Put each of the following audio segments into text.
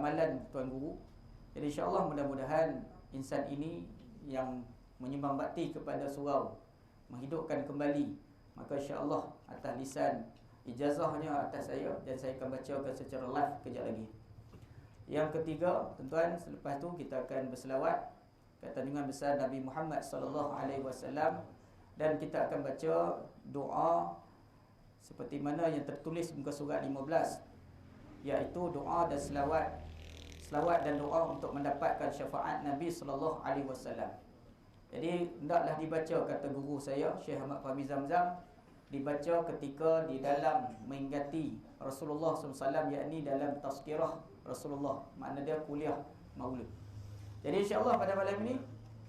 amalan Tuan Guru. Jadi insya-Allah mudah-mudahan insan ini yang menyumbang bakti kepada surau, menghidupkan kembali, maka insya-Allah atas lisan ijazahnya atas saya, dan saya akan bacakan secara live kejap lagi. Yang ketiga, tuan-tuan, selepas tu kita akan berselawat ke atas junjungan besar Nabi Muhammad sallallahu alaihi wasallam, dan kita akan baca doa seperti mana yang tertulis muka surat 15, iaitu doa dan selawat dan doa untuk mendapatkan syafaat Nabi sallallahu alaihi wasallam. Jadi hendaklah dibaca, kata guru saya Syekh Ahmad Fahmi Zamzam, dibaca ketika di dalam mengingati Rasulullah SAW, yakni dalam tazkirah Rasulullah, makna dia kuliah maulud. Jadi insya-Allah pada malam ini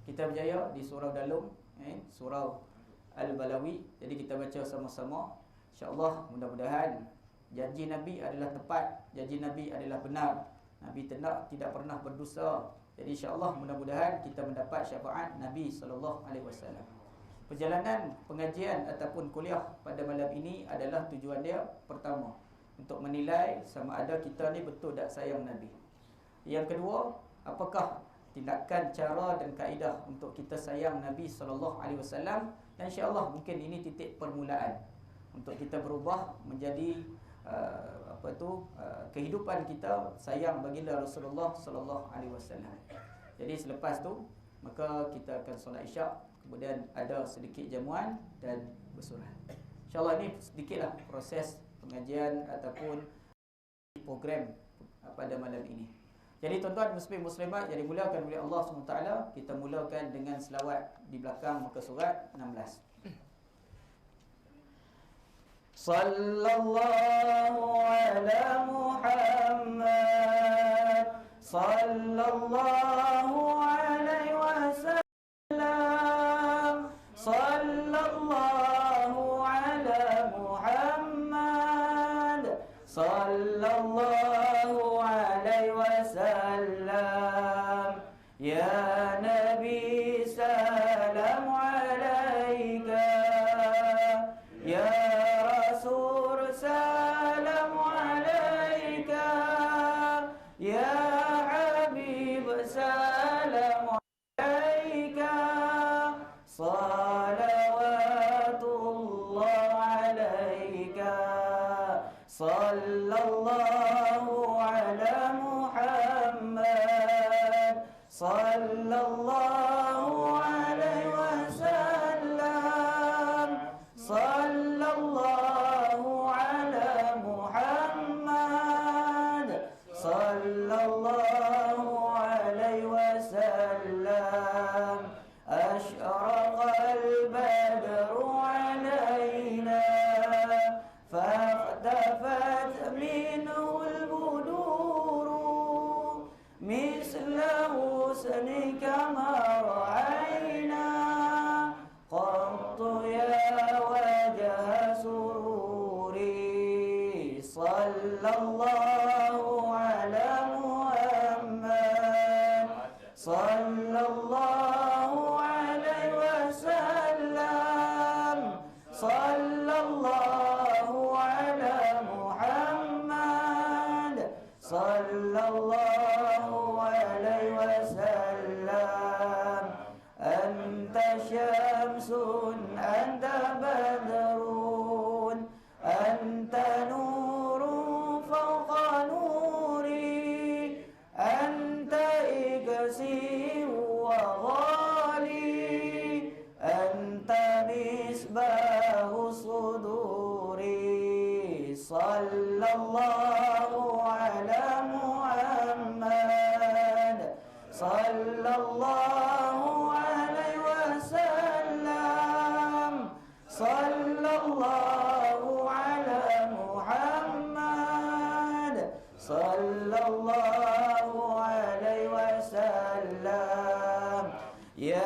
kita berjaya di surau Dalum, surau Al-Balawi. Jadi kita baca sama-sama. Insya-Allah mudah-mudahan janji Nabi adalah tepat, janji Nabi adalah benar. Nabi tidak pernah berdosa. Jadi insya-Allah mudah-mudahan kita mendapat syafaat Nabi sallallahu alaihi wasallam. Perjalanan pengajian ataupun kuliah pada malam ini adalah tujuan dia pertama, untuk menilai sama ada kita ni betul tak sayang Nabi. Yang kedua, apakah tindakan, cara dan kaedah untuk kita sayang Nabi sallallahu alaihi wasallam. Dan insya-Allah mungkin ini titik permulaan untuk kita berubah menjadi kehidupan kita sayang baginda Rasulullah sallallahu alaihi wasallam. Jadi selepas tu maka kita akan solat Isyak, kemudian ada sedikit jamuan dan bersolat. Insya-Allah ini sedikitlah proses pengajian ataupun program pada malam ini. Jadi tuan-tuan muslim muslimat yang dimuliakan oleh Allah SWT, kita mulakan dengan selawat di belakang muka surat 16. Sallallahu ala Muhammad, sallallahu alaihi wasallam, sallallahu ala Muhammad, sallallahu alaihi wasallam. Ya Nabi salam alaika, ya Rasul salam alaika, ya Habib salam alaika, salawatullah alaika, sallallahu ala Muhammad, sallallahu alaihi wasallam, sallallahu ala Muhammad, sallallahu alaihi wasallam. Ashraqal badru alaina, fahtafat minhu al-buduru, misla husnika ma ra'ayna, qattu ya wajha sururi, sallallahu ala Muhammad, sallallahu alaihi wasallam, sallallahu ala Muhammad, sallallahu alaihi wasallam. Anta syamsun, anta badrun, anta nurun fawqa nuri, anta iksir wa ghali, anta misbahu suduri, sallallahu ala Muhammad, sallallahu alaihi wasallam, sallallahu ala Muhammad, sallallahu alaihi wasallam. Ya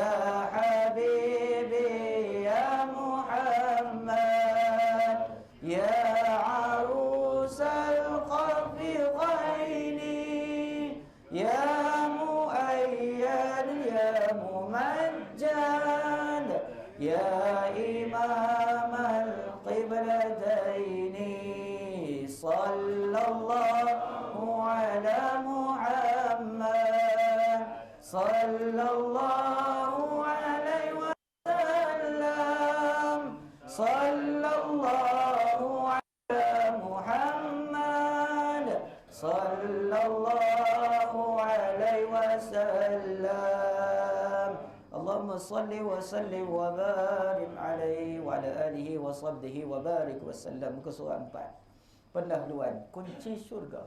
Habibi ya Muhammad, ya arusal qafiqaini, ya muayyad ya mumajjad, ya imam al-qiblataini, sallallahu ala Muhammad, Muhammad sallallahu alaihi wasallam. Sallallahu ala Muhammad sallallahu alaihi wasallam. Allahumma salli wa sallim wa barik alaihi wa ala alihi wa sahbihi wa barik wa sallam. Muka surah 4. Pendahuluan kunci syurga.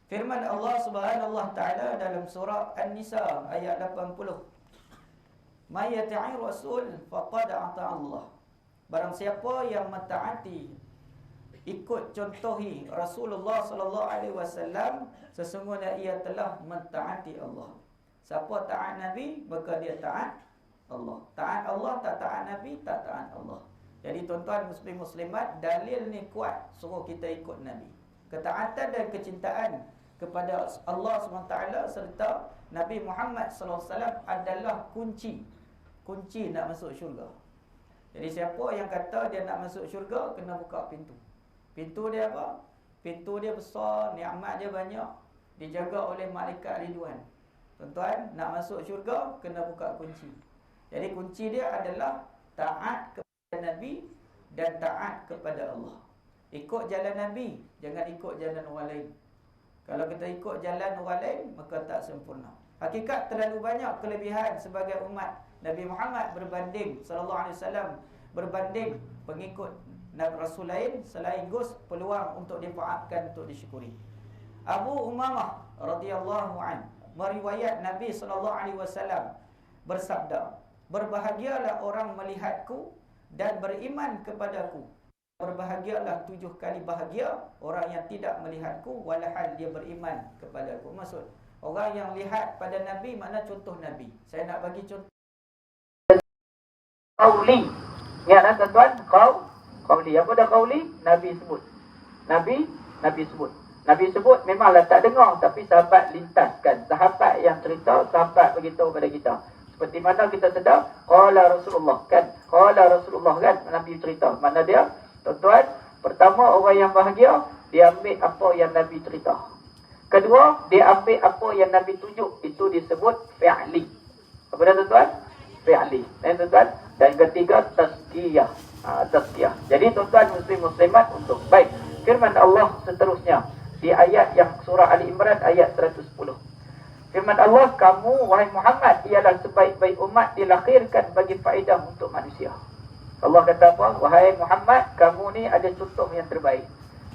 Firman Allah Subhanahu wa taala dalam surah An-Nisa ayat 80. May yati'i rasul faqad ata Allah. Barang siapa yang mentaati, ikut contohi Rasulullah sallallahu alaihi wasallam, sesungguhnya ia telah mentaati Allah. Siapa taat Nabi, maka dia taat Allah. Taat Allah, tak taat Nabi, tak taat Allah. Jadi tuan-tuan muslim muslimat, dalil ni kuat suruh kita ikut Nabi. Ketaatan dan kecintaan kepada Allah SWT serta Nabi Muhammad SAW adalah kunci nak masuk syurga. Jadi siapa yang kata dia nak masuk syurga, kena buka pintu. Pintu dia apa? Pintu dia besar, nikmat dia banyak, dijaga oleh malaikat ridwan. Tuan-tuan, nak masuk syurga kena buka kunci. Jadi kunci dia adalah taat kepada Nabi dan taat kepada Allah. Ikut jalan Nabi, jangan ikut jalan orang lain. Kalau kita ikut jalan orang lain, maka tak sempurna. Hakikat terlalu banyak kelebihan sebagai umat Nabi Muhammad berbanding sallallahu alaihi wasallam, berbanding pengikut Nabi Rasul lain, selain peluang untuk dimaafkan, untuk disyukuri. Abu Umamah radhiyallahu an meriwayat Nabi sallallahu alaihi wasallam bersabda, berbahagialah orang melihatku dan beriman kepadaku. Berbahagialah 7 kali bahagia orang yang tidak melihatku walhal dia beriman kepadaku. Maksud, orang yang lihat pada Nabi makna contoh Nabi. Saya nak bagi contoh qauli. Ingatlah tuan-tuan, qauli. Apa dah qauli? Nabi sebut. Nabi sebut. Nabi sebut memanglah tak dengar, tapi sahabat lintaskan. Sahabat yang cerita, sahabat beritahu pada kita. Seperti mana kita sedar, qala Rasulullah kan? Qala Rasulullah kan? Nabi cerita. Mana dia? Tuan-tuan, pertama orang yang bahagia, dia ambil apa yang Nabi cerita. Kedua, dia ambil apa yang Nabi tunjuk. Itu disebut fi'li. Apa dia tuan-tuan? Fi'li. Dan tuan-tuan, dan ketiga, tazkiyah. Tazkiyah. Jadi tuan-tuan muslim-muslimat untuk baik. Firman Allah seterusnya di ayat yang surah Ali Imran ayat 110. Firman Allah, kamu wahai Muhammad ialah sebaik-baik umat dilahirkan bagi faedah untuk manusia. Allah kata apa? Wahai Muhammad, kamu ni ada contoh yang terbaik.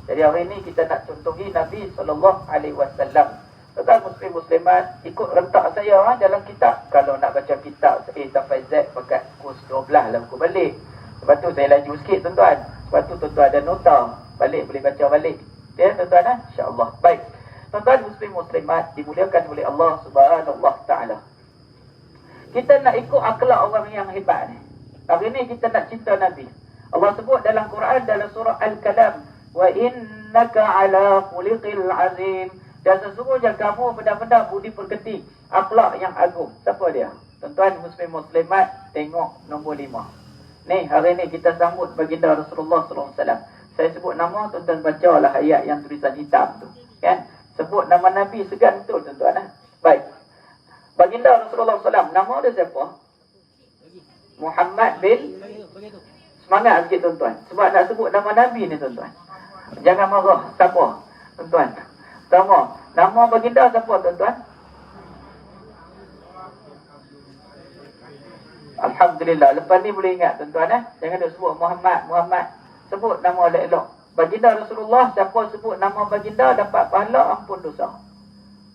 Jadi hari ini kita nak contohi Nabi SAW. Tuan-tuan muslim muslimat, ikut rentak saya dalam kitab. Kalau nak baca kitab A sampai Z, pakai kurs 12 lah buku balik. Lepas tu saya laju sikit tuan-tuan. Lepas tu tuan-tuan ada nota, balik boleh baca balik. Ya tuan-tuan, insya-Allah. Baik. Tuan-tuan muslim muslimat dimuliakan oleh Allah Subhanahu wa taala. Kita nak ikut akhlak orang yang hebat ni. Hari ini kita nak cinta Nabi. Allah sebut dalam Quran dalam surah Al-Kalam, wa innaka ala khuliqil azim. Dan sesungguhnya kamu benar-benar budi pekerti, akhlak yang agung. Siapa dia? Tuan-tuan muslim muslimat, tengok nombor 5. Ni hari ini kita sambut baginda Rasulullah sallallahu alaihi wasallam. Saya sebut nama, tuan-tuan bacalah ayat yang tulisan hitam tu, kan? Sebut nama Nabi segan betul tuan-tuan. Baik. Baginda Rasulullah sallallahu alaihi wasallam, nama dia siapa? Muhammad bin. Semangat sikit tuan-tuan, sebab nak sebut nama Nabi ni tuan-tuan. Jangan marah siapa tuan-tuan. Nama baginda siapa tuan-tuan? Alhamdulillah. Lepas ni boleh ingat tuan-tuan. Jangan duk sebut Muhammad. Sebut nama elok-elok. Baginda Rasulullah, siapa sebut nama baginda dapat pahala ampun dosa.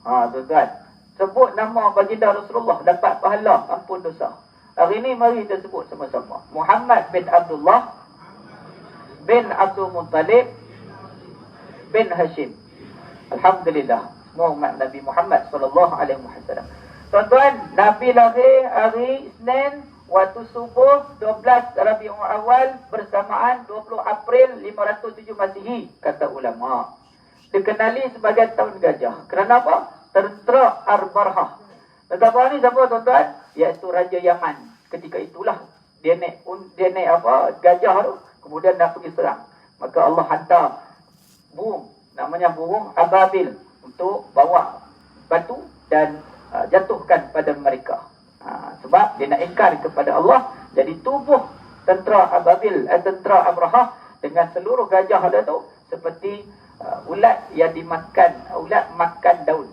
Tuan-tuan, sebut nama baginda Rasulullah dapat pahala ampun dosa. Hari ini mari kita sebut sama-sama. Muhammad bin Abdullah bin Abdul Muttalib bin Hashim. Alhamdulillah. Semua umat Nabi Muhammad sallallahu alaihi wasallam. Tuan-tuan, Nabi lahir hari Isnin waktu subuh 12 Rabiul Awal bersamaan 20 April 507 Masihi, kata ulama. Dikenali sebagai tahun gajah. Kerana apa? Tentera Ar-Barhah. Tentera ni siapa tuan-tuan? Iaitu Raja Yaman. Ketika itulah dia naik gajah tu, kemudian nak pergi serang. Maka Allah hantar burung, namanya burung Ababil untuk bawa batu dan jatuhkan pada mereka. Sebab dia nak ingkar kepada Allah. Jadi tubuh tentera Ababil, tentera Abrahah dengan seluruh gajah ada tu seperti ulat yang dimakan, ulat makan daun.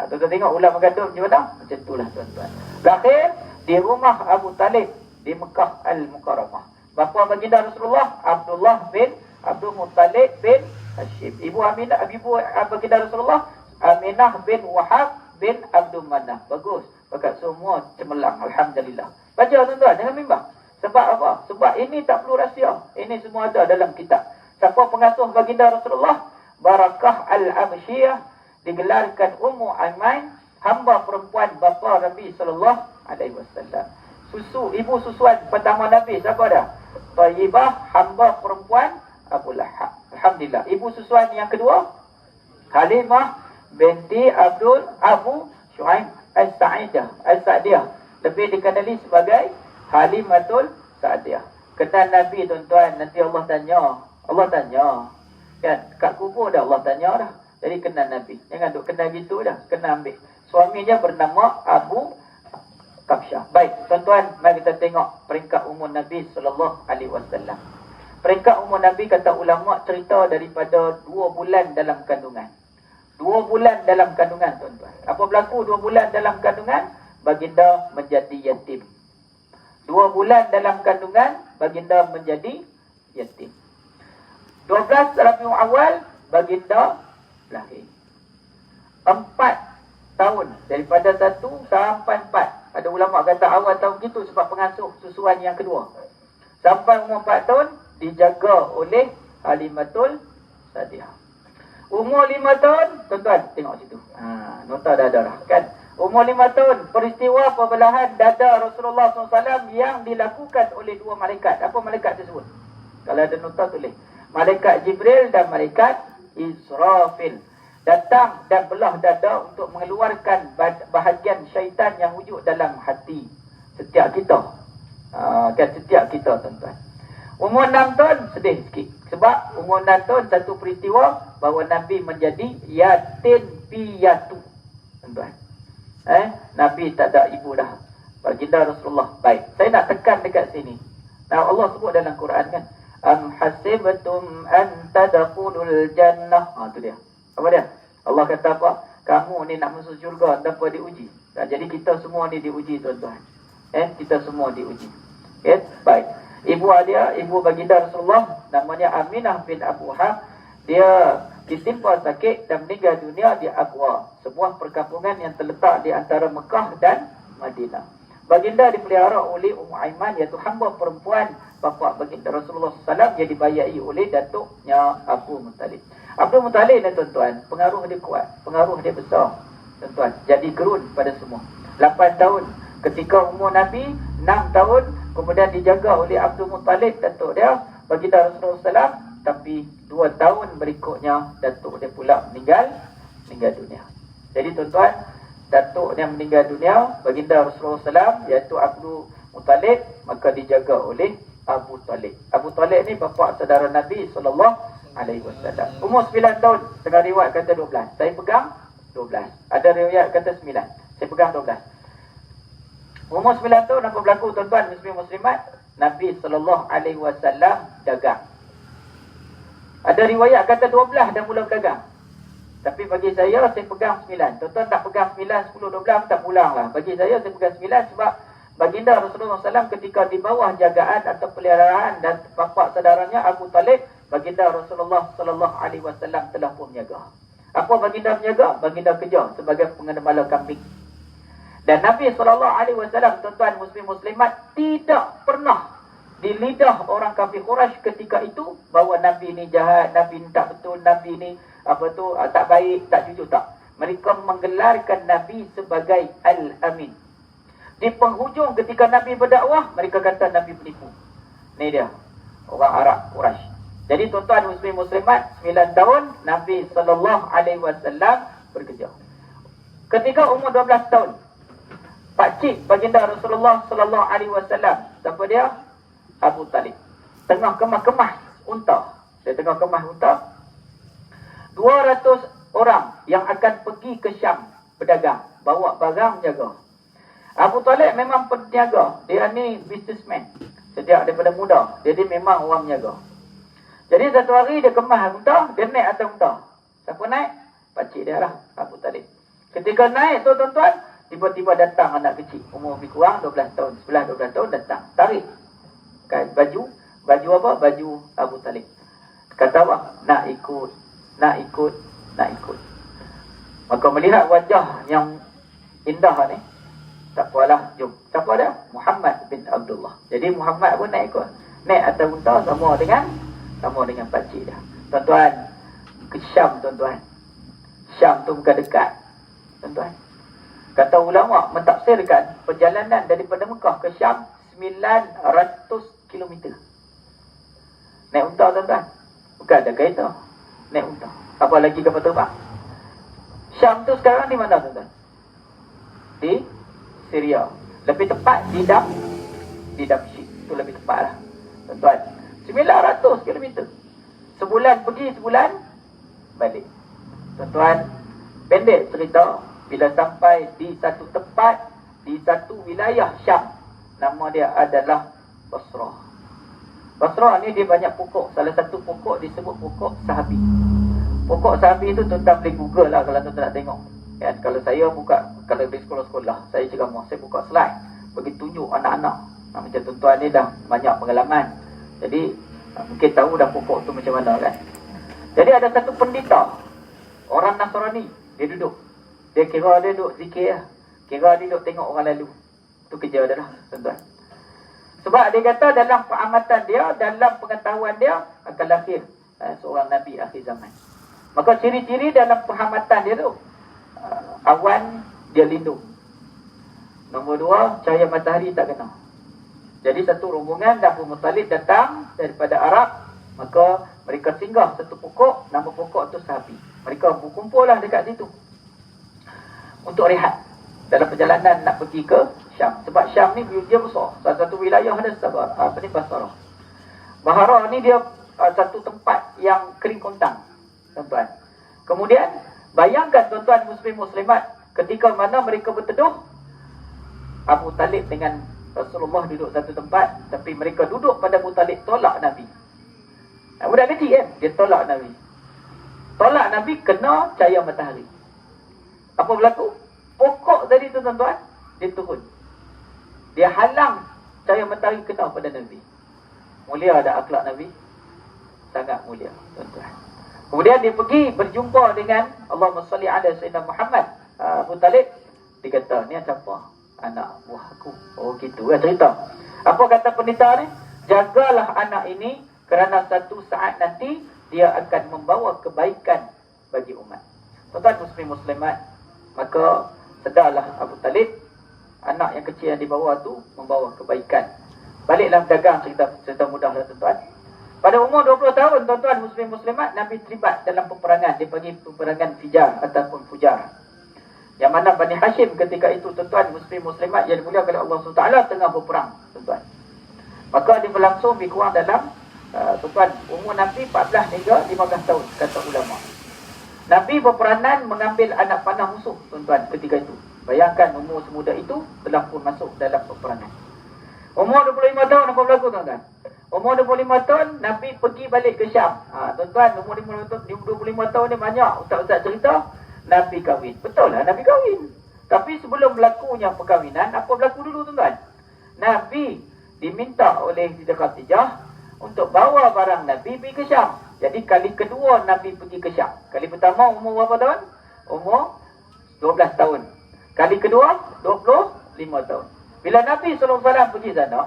Tuan-tuan tengok ulat makan daun macam mana? Macam itulah tuan-tuan. Terakhir di rumah Abu Talib di Mekah Al-Mukarramah. Bapa baginda Rasulullah Abdullah bin Abdul Muttalib bin Hashim. Ibu Aminah, ibu baginda Rasulullah Aminah bin Wahab bin Abdul Manaf. Bagus. Bakat semua cemerlang. Alhamdulillah. Baca tuan-tuan, jangan bimbang. Sebab apa? Sebab ini tak perlu rahsia. Ini semua ada dalam kitab. Siapa pengasuh baginda Rasulullah? Barakah Al-Abshiyah, digelarkan Ummu Aiman, hamba perempuan bapa Nabi sallallahu alaihi wasallam. Ibu susuan pertama Nabi siapa dah? Thayyibah, hamba perempuan Abu Lahab. Alhamdulillah. Ibu susuan yang kedua Halimah binti Abu Shu'aib As-Sa'diyah, lebih dikenali sebagai Halimatul Sa'diyah. Kenal Nabi tuan-tuan, nanti Allah tanya kan, kat kubur dah Allah tanya dah. Jadi kenal Nabi. Jangan duk kenal gitu dah, kena ambil. Suaminya bernama Abu Kabsyah. Baik, tuan-tuan, mari kita tengok peringkat umur Nabi sallallahu alaihi wasallam. Peringkat umur Nabi kata ulama cerita daripada 2 bulan dalam kandungan. 2 bulan dalam kandungan tuan-tuan. Apa berlaku 2 bulan dalam kandungan? Baginda menjadi yatim. 2 bulan dalam kandungan, baginda menjadi yatim. 12 Rabiul Awal, baginda lahir. 4 tahun. Daripada 1 sampai 4. Ada ulama kata awal tahun gitu sebab pengasuh susuan yang kedua. Sampai umur 4 tahun, dijaga oleh Halimatul Sa'diyah. Umur 5 tahun, tuan-tuan, tengok situ. Nota dah ada dah, kan? Umur 5 tahun, peristiwa pembelahan dada Rasulullah SAW yang dilakukan oleh 2 malaikat. Apa malaikat tersebut? Kalau ada nota tulis. Malaikat Jibril dan malaikat Israfil datang dan belah dada untuk mengeluarkan bahagian syaitan yang wujud dalam hati setiap kita. Kan setiap kita tuan-tuan. Umur 6 tahun sedih sikit. Sebab umur 6 tahun satu peristiwa bahawa Nabi menjadi yatim piatu. Tuan-tuan. Nabi tak ada ibu dah. Baginda Rasulullah. Baik. Saya nak tekan dekat sini. Nah, Allah sebut dalam Quran kan. Am hasibtum an tadkhulul jannah. Tu dia. Apa dia? Allah kata apa? Kamu ni nak masuk syurga tanpa diuji. Jadi kita semua ni diuji tuan-tuan. Kita semua diuji. Baik. Ibu dia, ibu baginda Rasulullah namanya Aminah bin Abu Wahab. Dia ditimpa sakit dan meninggal dunia di Abwa, sebuah perkampungan yang terletak di antara Mekah dan Madinah. Baginda dipelihara oleh Ummu Aiman, iaitu hamba perempuan bapa baginda Rasulullah SAW yang dibayai oleh datuknya Abu Muttalib. Abu Muttalib ni tuan-tuan, pengaruh dia kuat, pengaruh dia besar tuan-tuan. Jadi gerun pada semua. 8 tahun ketika umur Nabi, 6 tahun kemudian dijaga oleh Abdul Muttalib datuk dia baginda Rasulullah SAW. Tapi 2 tahun berikutnya datuk dia pula meninggal dunia. Jadi tuan-tuan, datuk dia meninggal dunia, baginda Rasulullah SAW iaitu Abdul Muttalib, maka dijaga oleh Abu Talib. Abu Talib ni bapa saudara Nabi SAW. Umur 9 tahun, setengah riwayat kata 12. Saya pegang 12. Ada riwayat kata 9. Saya pegang 12. Umur 9 tahun apa berlaku tuan-tuan muslim-muslimat? Nabi SAW dagang. Ada riwayat kata 12 dah mula berdagang. Tapi bagi saya pegang 9. Tuan-tuan tak pegang 9, 10, 12 tak pulang lah. Bagi saya pegang 9 sebab baginda Rasulullah SAW ketika di bawah jagaan atau peliharaan dan bapa saudaranya Abu Talib, baginda Rasulullah SAW telah pun menjaga. Apa baginda menjaga? Baginda kerja sebagai pengembala kambing. Dan Nabi SAW, tuan-tuan muslim-muslimat, tidak pernah di lidah orang kafir Quraisy ketika itu bahawa Nabi ni jahat, Nabi ni tak betul, Nabi ni tak baik, tak jujur, tak. Mereka menggelarkan Nabi sebagai Al-Amin. Di penghujung ketika Nabi berdakwah, mereka kata Nabi penipu. Ni dia, orang Arab Quraisy. Jadi tuan-tuan muslim-muslimat, 9 tahun Nabi SAW bekerja. Ketika umur 12 tahun, pakcik baginda Rasulullah SAW, siapa dia? Abu Talib. Tengah kemah-kemah unta. Dia tengah kemah unta. 200 orang yang akan pergi ke Syam berdagang, bawa barang jaga. Abu Talib memang peniaga. Dia ni businessman. Sejak daripada muda. Jadi memang orang menjaga. Jadi satu hari dia kemas unta, dia naik atas unta. Siapa naik? Pakcik dia lah, Abu Talib. Ketika naik tu tuan-tuan, tiba-tiba datang anak kecil. Umur lebih kurang 12 tahun. 11-12 tahun datang. Tarik. Kan, baju apa? Baju Abu Talib. Kata apa? Nak ikut. Maka melihat wajah yang indah ni, tak apalah, jom. Siapa dia? Muhammad bin Abdullah. Jadi Muhammad pun naik ikut. Naik atas unta sama dengan pakcik dia. Tuan-tuan, ke Syam tuan-tuan. Syam tu bukan dekat. Tuan-tuan. Kata ulama mentafsirkan perjalanan daripada Mekah ke Syam 900 km. Naik unta tuan-tuan. Bukan ada kereta. Naik unta. Apa lagi kapal terbang. Syam tu sekarang di mana tuan-tuan? Di Syria. Lebih tepat di Damsyik. Itu lebih tepat lah. Tuan-tuan. 900 km. Sebulan pergi, sebulan balik. Tuan-tuan, pendek cerita. Bila sampai di satu tempat, di satu wilayah Syam. Nama dia adalah Basrah. Basrah ni dia banyak pokok. Salah satu pokok disebut pokok sahabi. Pokok sahabi tu tuan-tuan boleh google lah kalau tuan-tuan nak tengok. Ya, kalau saya buka, kalau di sekolah-sekolah, saya ceramah, saya buka slide, bagi tunjuk anak-anak. Macam tuan-tuan ni dah banyak pengalaman. Jadi, mungkin tahu dah pokok tu macam mana kan. Jadi ada satu pendeta, orang Nasrani, dia duduk. Dia kira dia duduk zikir lah. Kira dia duduk tengok orang lalu. Itu kerja dia lah, tuan-tuan. Sebab dia kata dalam pengamatan dia, dalam pengetahuan dia, akan lahir seorang Nabi akhir zaman. Maka ciri-ciri dalam pengamatan dia tu, awan dia lindung. Nombor 2, cahaya matahari tak kena. Jadi satu rombongan Abu Talib datang daripada Arab. Maka mereka singgah satu pokok. Nama pokok tu Sahabi. Mereka berkumpul lah dekat situ untuk rehat dalam perjalanan nak pergi ke Syam. Sebab Syam ni dia besar. Salah satu wilayah ada Basrah. Bahara ni dia satu tempat yang kering kontang, tuan-tuan. Kemudian bayangkan tuan-tuan muslim-muslimat, ketika mana mereka berteduh, Abu Talib dengan Rasulullah duduk satu tempat, tapi mereka duduk pada Abu Talib tolak Nabi. Budak kecil kan? Dia tolak Nabi. Tolak Nabi kena cahaya matahari. Apa berlaku? Pokok tadi tu tuan-tuan, dia turun. Dia halang cahaya matahari kena pada Nabi. Mulia ada akhlak Nabi. Sangat mulia, tuan-tuan. Kemudian dia pergi berjumpa dengan Allahumma salli ala Sayyidina Muhammad. Abu Talib, dia kata, ni siapa? Anak buah aku. Oh gitu kan cerita. Apa kata pendeta ni? Jagalah anak ini kerana satu saat nanti dia akan membawa kebaikan bagi umat. Tuan-tuan muslim-muslimat, maka sedarlah Abu Talib, anak yang kecil yang dibawa tu membawa kebaikan. Baliklah berdagang, cerita mudah lah tuan-tuan. Pada umur 20 tahun tuan-tuan muslim-muslimat, Nabi terlibat dalam peperangan. Dia panggil peperangan Fijar ataupun Fujar. Yang mana Bani Hashim ketika itu tuan-tuan muslim-muslimat yang dimuliakan oleh Allah SWT tengah berperang, tuan-tuan. Maka dia berlangsung lebih kurang dalam tuan-tuan, umur Nabi 14 hingga 15 tahun, kata ulama. Nabi berperanan mengambil anak panah musuh, tuan-tuan, ketika itu. Bayangkan umur semuda itu telah pun masuk dalam peperangan. Umur 25 tahun apa berlaku, tuan-tuan? Umur 25 tahun Nabi pergi balik ke Syam. Tuan-tuan, umur 25 tahun ni banyak ustaz-ustaz cerita Nabi kahwin. Betul lah Nabi kahwin. Tapi sebelum berlakunya perkahwinan, apa berlaku dulu tuan-tuan? Nabi diminta oleh Siti Khadijah untuk bawa barang Nabi pergi ke Syam. Jadi kali kedua Nabi pergi ke Syam. Kali pertama umur berapa tahun? Umur 12 tahun. Kali kedua 25 tahun. Bila Nabi SAW pergi sana,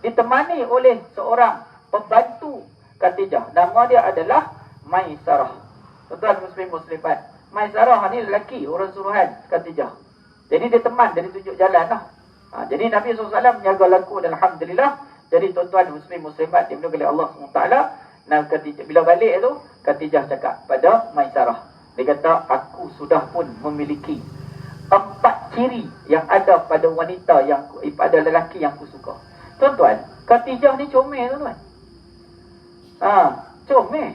ditemani oleh seorang pembantu Khadijah. Nama dia adalah Maisarah. Tuan-tuan muslim-muslimat, Maisarah ni lelaki, orang suruhan Khadijah. Jadi dia teman, dia tunjuk jalan lah. Jadi Nabi SAW menjaga laku dan Alhamdulillah. Jadi tuan-tuan muslim-muslimat dimuliakan oleh Allah SWT. Nah, bila balik tu, Khadijah cakap pada Maisarah. Dia kata, aku sudah pun memiliki 4 ciri yang ada pada wanita, yang pada lelaki yang aku suka. Tuan-tuan, Khadijah ni comel tuan-tuan. Comel.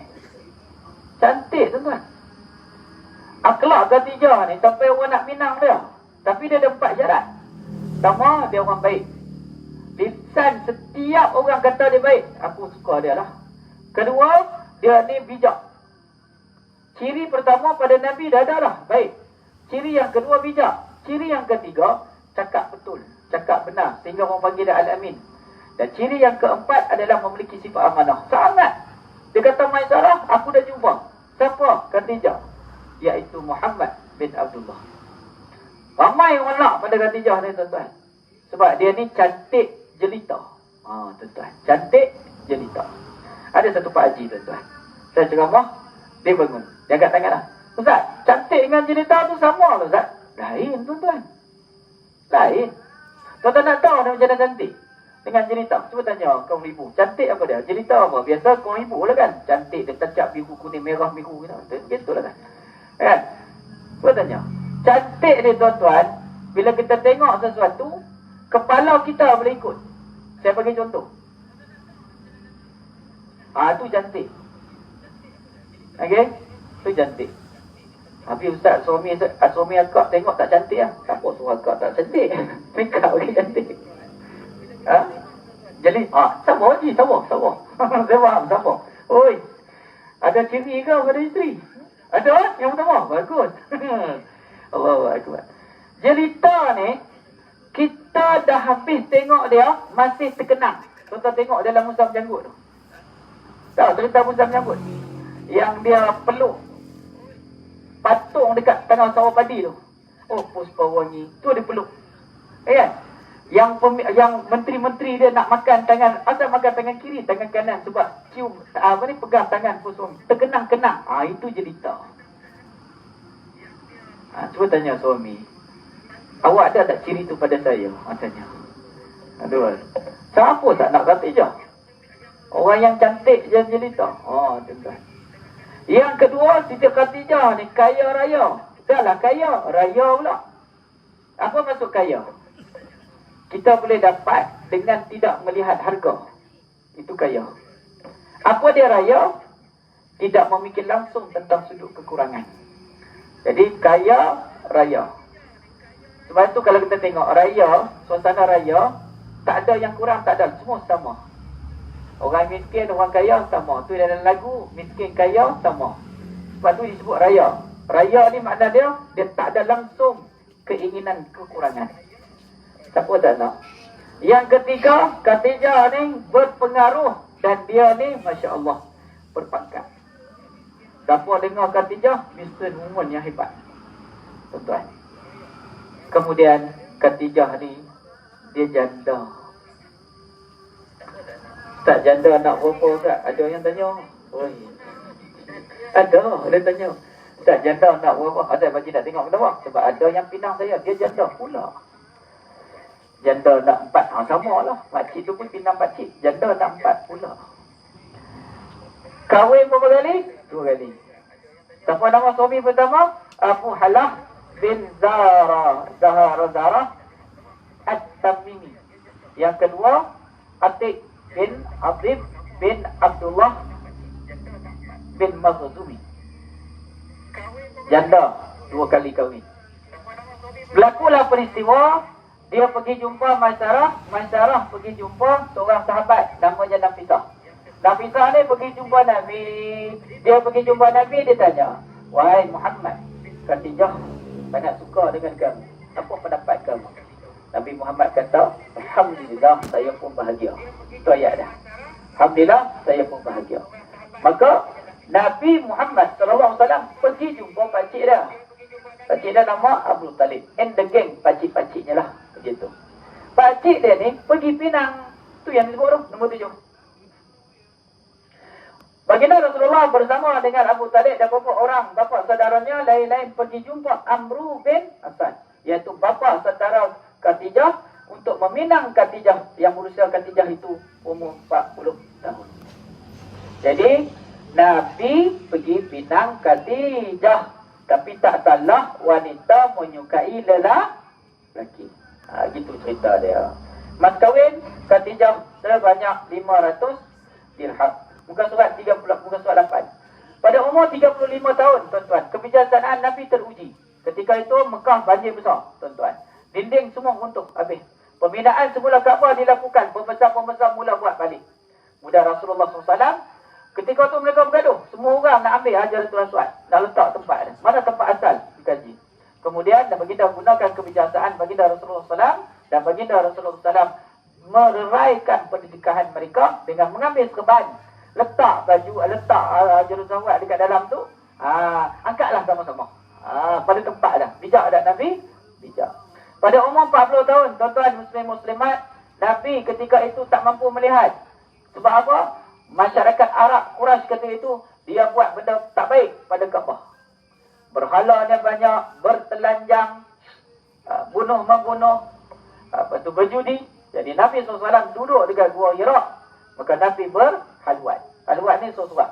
Cantik tuan-tuan. akhlak Khadijah ni sampai orang nak minang dia. Tapi dia ada 4 syarat. Pertama, dia orang baik. Lisan setiap orang kata dia baik, aku suka dia lah. Kedua, dia ni bijak. Ciri pertama pada Nabi dah ada lah, baik. Ciri yang kedua, bijak. Ciri yang ketiga, cakap betul, cakap benar, sehingga orang panggil dia Al-Amin. Dan ciri yang keempat adalah memiliki sifat amanah. Sangat. Dia kata, Maisarah, aku dah jumpa. Siapa? Khadijah. Iaitu Muhammad bin Abdullah. Ramai orang nak pada Khadijah ni, tuan-tuan. Sebab dia ni cantik jelita. Tuan-tuan. Cantik jelita. Ada satu Pak Haji, tuan-tuan. Saya ceramah, dia bangun. Dia angkat tangan lah. Ustaz, cantik dengan jelita tu sama lah, Ustaz? Lain, tuan-tuan. Lain. Tuan-tuan nak tahu dia macam mana cantik dengan jelita? Cuba tanya kaum ibu. Cantik apa dia? Jelita apa? Biasa kaum ibu lah kan. Cantik dia tacap biru, kuning, merah, biru. Begitu lah kan. Kan? Cuba tanya. Cantik ni, tuan-tuan, bila kita tengok sesuatu, kepala kita boleh ikut. Saya bagi contoh. Tu cantik. Okey? Tu cantik. Habis Ustaz, suami akak tengok tak cantik lah. Tak apa suami akak tak cantik. Mereka bagi cantik. Jadi, sama Haji, sama. Saya faham, sama. Oi, ada ciri ke pada isteri? Ada? Yang pertama? Bagus. Allahu Akbar. Jelita ni, kita dah habis tengok dia, masih terkenang. Tuan-tuan tengok dalam Musab Janggut tu. Tahu cerita Musab Janggut? Yang dia peluk patung dekat tangan sawah padi tu. Oh, Puspawangi. Tu dia peluk. Kan? Yang menteri-menteri dia nak makan tangan, asal makan tangan kiri, tangan kanan. Sebab cium, pegang tangan Puspawangi. Terkenang-kenang. Itu jelita. Cuba tanya suami, awak ada tak ciri tu pada saya? Tanya. Aduh. Siapa tak nak Khadijah? Orang yang cantik je jelita. Tuan-tuan. Yang kedua, Siti Khadijah ni kaya raya. Dah lah kaya, raya pula. Apa maksud kaya? Kita boleh dapat dengan tidak melihat harga. Itu kaya. Apa dia raya? Tidak memikir langsung tentang sudut kekurangan. Jadi kaya raya. Sebab itu kalau kita tengok raya, suasana raya, tak ada yang kurang, tak ada, semua sama. Orang miskin, orang kaya sama. Tu dalam lagu, miskin kaya sama. Sebab tu disebut raya. Raya ni makna dia tak ada langsung keinginan kekurangan. Siapa tak nak? Yang ketiga, Khadijah ni berpengaruh dan dia ni Masya Allah berpangkat. Siapa dengar Khadijah, Mr. Woman yang hebat. Tuan-tuan. Kemudian Khadijah ni dia janda. Tak janda nak berapa tak? Ada yang tanya. Ada dia tanya. Tak janda nak berapa? Ada bagi nak tengok kenapa? Sebab ada yang pinang saya, dia janda pula. Janda nak 4. Sama lah. Makcik tu pun pinang pakcik. Janda nak 4 pula. Kahwin berapa kali? 2 kali. Siapa nama suami pertama? Abu Halah bin Zahra At-Tamimi. Yang kedua, Atiq bin Abib bin Abdullah bin Makhzumi. Janda 2 kali kahwin. Berlakulah peristiwa, dia pergi jumpa Maisarah pergi jumpa seorang sahabat namanya Nafisah. Nafisah ni pergi jumpa Nabi. Dia pergi jumpa Nabi, dia tanya, wahai Muhammad, Khadijah sangat suka dengan kamu. Apa pendapat kamu? Nabi Muhammad kata, Alhamdulillah, saya pun bahagia. Itu ayat dah. Alhamdulillah, saya pun bahagia. Maka Nabi Muhammad SAW pergi jumpa pakcik dia. Pakcik dia nama Abu Talib. And the gang, pakcik-pakciknya lah. Begitu. Pakcik dia ni pergi Pinang. Tu yang disebut tu, nombor 7. Baginda Rasulullah bersama dengan Abu Talib dan beberapa orang bapa saudaranya lain-lain pergi jumpa Amru bin Asad, iaitu bapa saudara Khadijah, untuk meminang Khadijah yang berusia Khadijah itu umur 40 tahun. Jadi Nabi pergi pinang Khadijah, tapi tak salah wanita menyukai lelaki. Gitu cerita dia. Mas kahwin Khadijah sebanyak 500 dirham. Muka surat 30, muka surat 8. Pada umur 35 tahun, tuan-tuan, kebijaksanaan Nabi teruji. Ketika itu Mekah banjir besar, tuan-tuan. Dinding semua runtuh habis. Pembinaan semula Kaabah dilakukan, pembesar-pembesar mula buat balik. Kemudian Rasulullah SAW, ketika itu mereka bergaduh. Semua orang nak ambil Hajaratul Aswad, nak letak tempat dia. Mana tempat asal? Dikaji. Kemudian baginda gunakan kebijaksanaan baginda Rasulullah SAW, dan baginda Rasulullah SAW mereraikan pernikahan mereka dengan mengambil serban, letak baju, letak Hajaratul Aswad dekat dalam tu, angkatlah sama-sama pada tempat dah. Bijak tak Nabi? Bijak. Pada umur 40 tahun, tuan-tuan muslim-muslimat, Nabi ketika itu tak mampu melihat. Sebab apa? Masyarakat Arab Quraisy ketika itu, dia buat benda tak baik pada Kaabah. Berhalanya banyak, bertelanjang, bunuh-membunuh, berjudi. Jadi Nabi SAW duduk dekat Gua Hira. Maka Nabi berhalwat. Halwat ni sesuatu.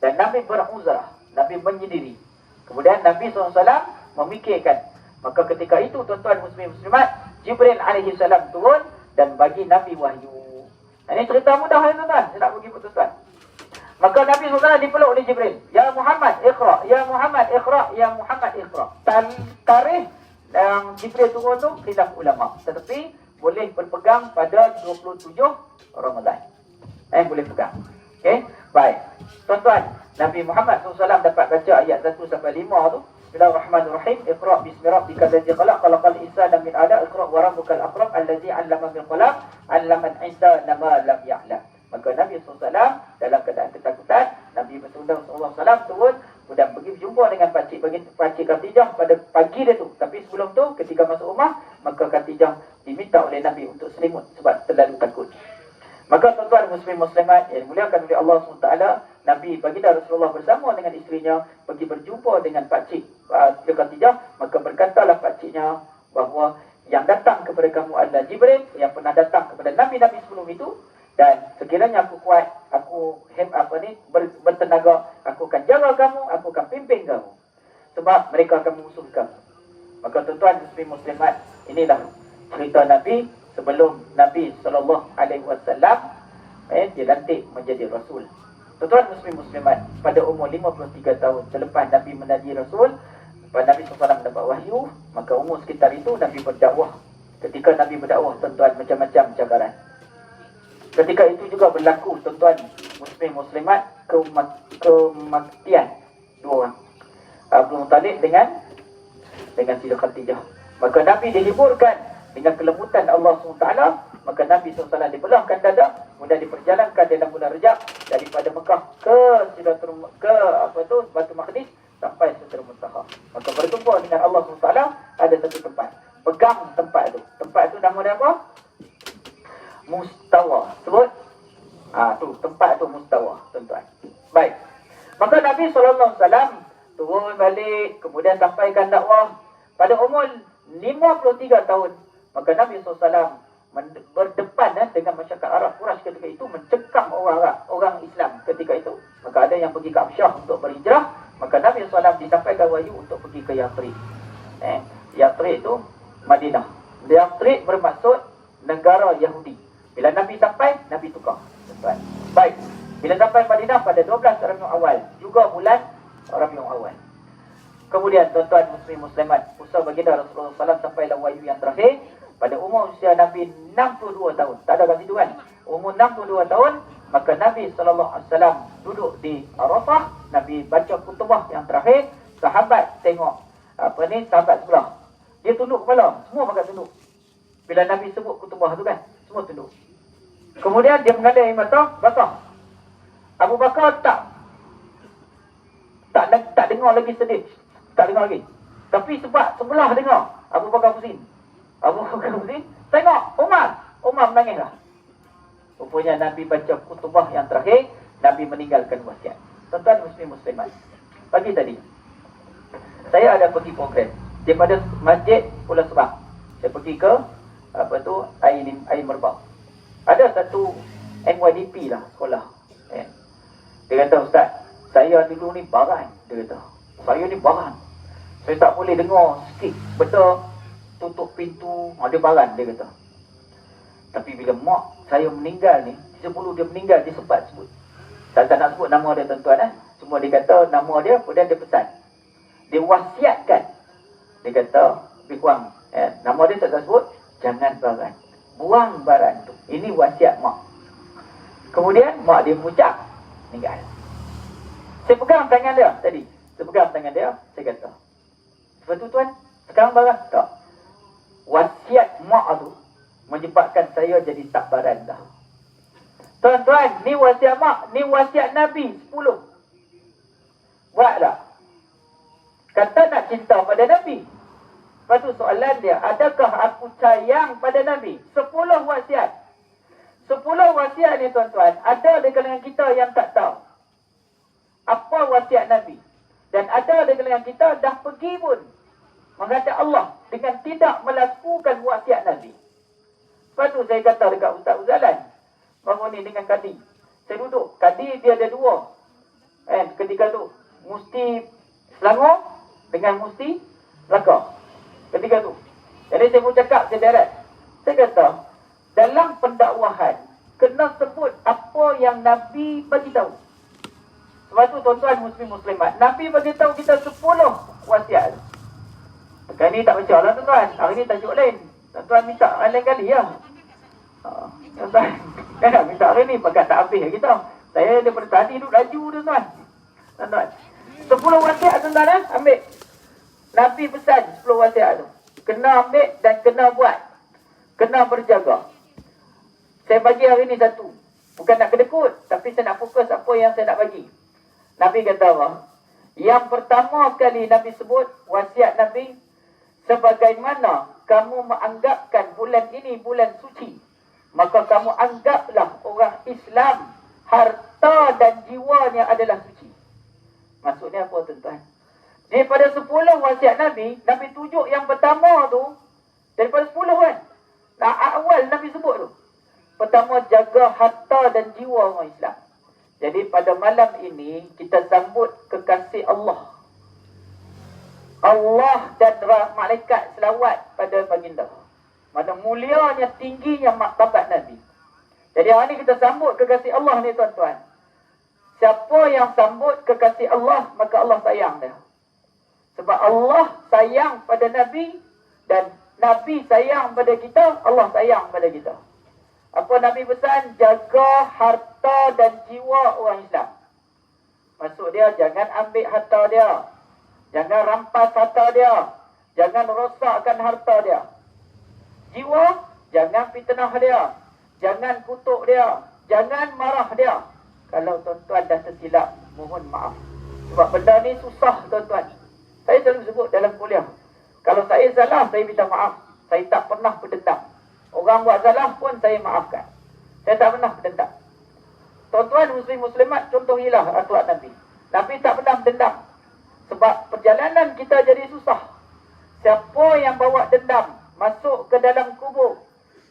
Dan Nabi beruzrah. Nabi menyendiri. Kemudian Nabi SAW memikirkan. Maka ketika itu, tuan-tuan muslim-muslimat, Jibril alaihissalam turun dan bagi Nabi wahyu. Ini cerita mudah ya tuan-tuan. Saya nak bagi tuan-tuan. Maka Nabi SAW dipeluk oleh Jibril. Ya Muhammad, ikhra. Ya Muhammad, ikhra. Ya Muhammad, ikhra. Tarikh yang Jibril turun tu, khilaf ulama. Tetapi, boleh berpegang pada 27 Ramadan. Boleh pegang. Okey, baik. Tuan-tuan, Nabi Muhammad SAW dapat baca ayat 1 sampai 5 tu. Bismillahirrahmanirrahim. Iqra bismi rabbikal ladzi khalaq, khalaqal insana min 'alaq. Iqra wa rabbukal akram allazi 'allama bil qalam, 'allamal insana ma lam ya'lam. Maka Nabi SAW dalam keadaan ketakutan, Nabi Rasulullah SAW turun dan pergi berjumpa dengan pakcik Khadijah pada pagi dia tu. Tapi sebelum tu, ketika masuk rumah, maka Khadijah diminta oleh Nabi untuk selimut sebab terlalu takut. Maka tuan-tuan muslim-muslimat yang dimuliakan oleh Allah SWT, Nabi baginda Rasulullah bersama dengan isterinya pergi berjumpa dengan pakcik Khadijah. Maka berkatalah pakciknya bahawa yang datang kepada kamu adalah Jibril yang pernah datang kepada Nabi-Nabi sebelum itu. Dan sekiranya aku kuat, aku bertenaga, aku akan jaga kamu, aku akan pimpin kamu. Sebab mereka akan mengusung kamu. Maka tuan-tuan muslim-muslimat, inilah cerita Nabi sebelum Nabi SAW dilantik menjadi Rasul. Tuan-tuan muslim-muslimat, pada umur 53 tahun selepas Nabi menjadi Rasul, Nabi SAW mendapat wahyu, maka umur sekitar itu Nabi berdakwah. Ketika Nabi berdakwah, tuan-tuan, macam-macam cabaran. Ketika itu juga berlaku, tuan-tuan muslim-muslimat, kematian dua orang, Abdul Muttalib dengan Siti Khadijah. Maka Nabi dihiburkan dengan kelembutan Allah SWT. Maka Nabi SAW dibelahkan dada, kemudian diperjalankan dalam bulan Rejab daripada Mekah ke Batu Maqdis sampai Sidratul Muntaha. Maka berjumpa dengan Allah SWT ada satu tempat. Pegang tempat itu. Tempat itu nama dia apa? Mustawa. Sebut? Tu tempat tu Mustawa, tuan-tuan. Baik. Maka Nabi SAW turun balik, kemudian sampaikan dakwah pada umur 53 tahun. Maka Nabi SAW berdepan dengan masyarakat Arab Quraisy ketika itu, mencekam orang Arab, orang Islam ketika itu. Maka ada yang pergi ke Absyah untuk berhijrah. Maka Nabi SAW disampaikan wahyu untuk pergi ke Yathrib. Yathrib itu Madinah. Yathrib bermaksud negara Yahudi. Bila Nabi sampai, Nabi tukar. Baik. Bila sampai Madinah pada 12 Rabiul Awal, juga bulan Rabiul Awal. Kemudian tuan-tuan muslim-muslimat, usaha baginda Rasulullah SAW sampailah wahyu yang terakhir pada umur usia Nabi 62 tahun. Tak ada kat situ kan? Umur 62 tahun, maka Nabi SAW duduk di Arafah. Nabi baca khutbah yang terakhir. Sahabat tengok sahabat sebelah, dia tunduk kepala, semua pakai tunduk. Bila Nabi sebut khutbah tu kan, semua tunduk. Kemudian dia mengalih mata, basah. Abu Bakar tak dengar lagi sedih. Tak dengar lagi. Tapi sebab sebelah dengar, Abu Bakar pusing. Tengok Umar menangislah. Rupanya Nabi baca khutbah yang terakhir, Nabi meninggalkan wasiat. Tuan-tuan muslim-muslimat, pagi tadi saya ada pergi program daripada Masjid Pulau Sebang. Saya pergi ke Air Merbau. Ada satu NYDP lah sekolah. Dia kata, Ustaz, saya dulu ni baran. Dia kata, saya ni baran. Saya tak boleh dengar sikit benda, tutup pintu, ada baran, dia kata. Tapi bila mak saya meninggal ni, sebelum dia meninggal, dia sempat sebut. Saya tak nak sebut nama dia tuan-tuan. Semua dia kata nama dia, kemudian dia pesan. Dia wasiatkan. Dia kata, lebih kurang, nama dia tak sebut, jangan barang. Buang barang tu. Ini wasiat mak. Kemudian, mak dia mengucap, meninggal. Saya pegang tangan dia tadi. Saya pegang tangan dia, saya kata, sebab tu tuan, sekarang barang? Tak. Wasiat mak tu, menyebabkan saya jadi tak barang dah. Tuan-tuan, ni wasiat mak, ni wasiat Nabi 10. Buat tak? Kata nak cinta pada Nabi. Lepas tu soalan dia, adakah aku sayang pada Nabi? 10 wasiat. 10 wasiat ni tuan-tuan, ada di kalangan kita yang tak tahu apa wasiat Nabi. Dan ada di kalangan kita dah pergi pun menghadap Allah dengan tidak melakukan wasiat Nabi. Lepas tu saya kata dekat Ustaz Uzalan, bangun ni dengan Kadi. Saya duduk, Kadi dia ada 2. Ketika tu, Musti Selangor dengan Musti Melaka. Ketika tu. Jadi saya pun cakap sederet. Saya kata, dalam pendakwahan, kena sebut apa yang Nabi bagi tahu. Sebab tu tuan-tuan muslim-muslimat, Nabi bagi tahu kita 10 wasiat. Sekarang ni tak baca lah tuan-tuan. Hari ni tajuk lain. Tuan-tuan minta lain kali ya. Tuan-tuan, kan minta hari ni, pakat tak habis kita. Saya daripada tadi duduk laju tuan-tuan. Tuan-tuan, 10 wasiat tuan-tuan ambil. Nabi pesan 10 wasiat tu. Kena ambil dan kena buat. Kena berjaga. Saya bagi hari ni satu. Bukan nak kedekut, tapi saya nak fokus apa yang saya nak bagi. Nabi kata apa? Yang pertama sekali Nabi sebut, wasiat Nabi, sebagaimana kamu menganggapkan bulan ini bulan suci, maka kamu anggaplah orang Islam harta dan jiwanya adalah suci. Maksudnya apa tuan-tuan? Daripada 10 wasiat Nabi, Nabi tunjuk yang pertama tu, daripada 10 kan? Awal Nabi sebut tu. Pertama, jaga harta dan jiwa orang Islam. Jadi pada malam ini, kita sambut kekasih Allah. Allah dan malaikat selawat pada baginda. Mana mulianya, tingginya martabat Nabi. Jadi hari ini kita sambut kekasih Allah ni tuan-tuan. Siapa yang sambut kekasih Allah, maka Allah sayang dia. Sebab Allah sayang pada Nabi dan Nabi sayang pada kita, Allah sayang pada kita. Apa Nabi pesan? Jaga harta dan jiwa orang Islam. Maksud dia, jangan ambil harta dia. Jangan rampas harta dia. Jangan rosakkan harta dia. Jiwa, jangan fitnah dia. Jangan kutuk dia. Jangan marah dia. Kalau tuan-tuan dah tersilap, mohon maaf. Sebab benda ni susah tuan-tuan. Saya selalu sebut dalam kuliah. Kalau saya salah, saya minta maaf. Saya tak pernah berdendam. Orang buat salah pun saya maafkan. Saya tak pernah berdendam. Tuan-tuan muslim-muslimat, contohilah akhlak Nabi. Nabi tak pernah berdendam. Sebab perjalanan kita jadi susah. Siapa yang bawa dendam masuk ke dalam kubur,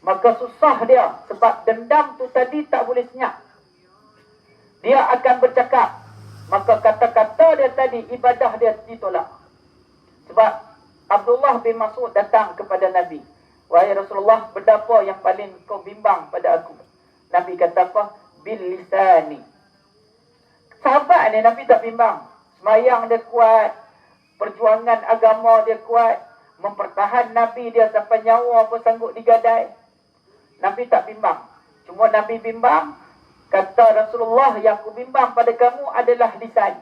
maka susah dia. Sebab dendam tu tadi tak boleh senyap. Dia akan bercakap. Maka kata-kata dia tadi, ibadah dia ditolak. Sebab Abdullah bin Mas'ud datang kepada Nabi. Wahai Rasulullah, benda apa yang paling kau bimbang pada aku? Nabi kata apa? Bil lisani. Sahabat ni Nabi tak bimbang. Semayang dia kuat. Perjuangan agama dia kuat. Mempertahan Nabi dia sampai nyawa apa sanggup digadai. Nabi tak bimbang. Cuma Nabi bimbang. Kata Rasulullah, yang aku bimbang pada kamu adalah lisan.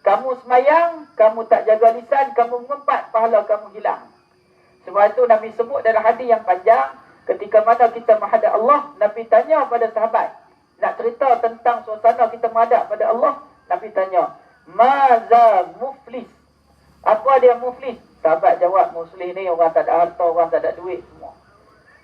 Kamu semayang, kamu tak jaga lisan, kamu mengumpat, pahala kamu hilang. Sebab itu Nabi sebut dalam hadis yang panjang, ketika mana kita menghadap Allah, Nabi tanya pada sahabat, nak cerita tentang suasana kita menghadap pada Allah, Nabi tanya, Maza muflis? Apa dia muflis? Sahabat jawab, muflis ni orang tak ada harta, orang tak ada duit semua.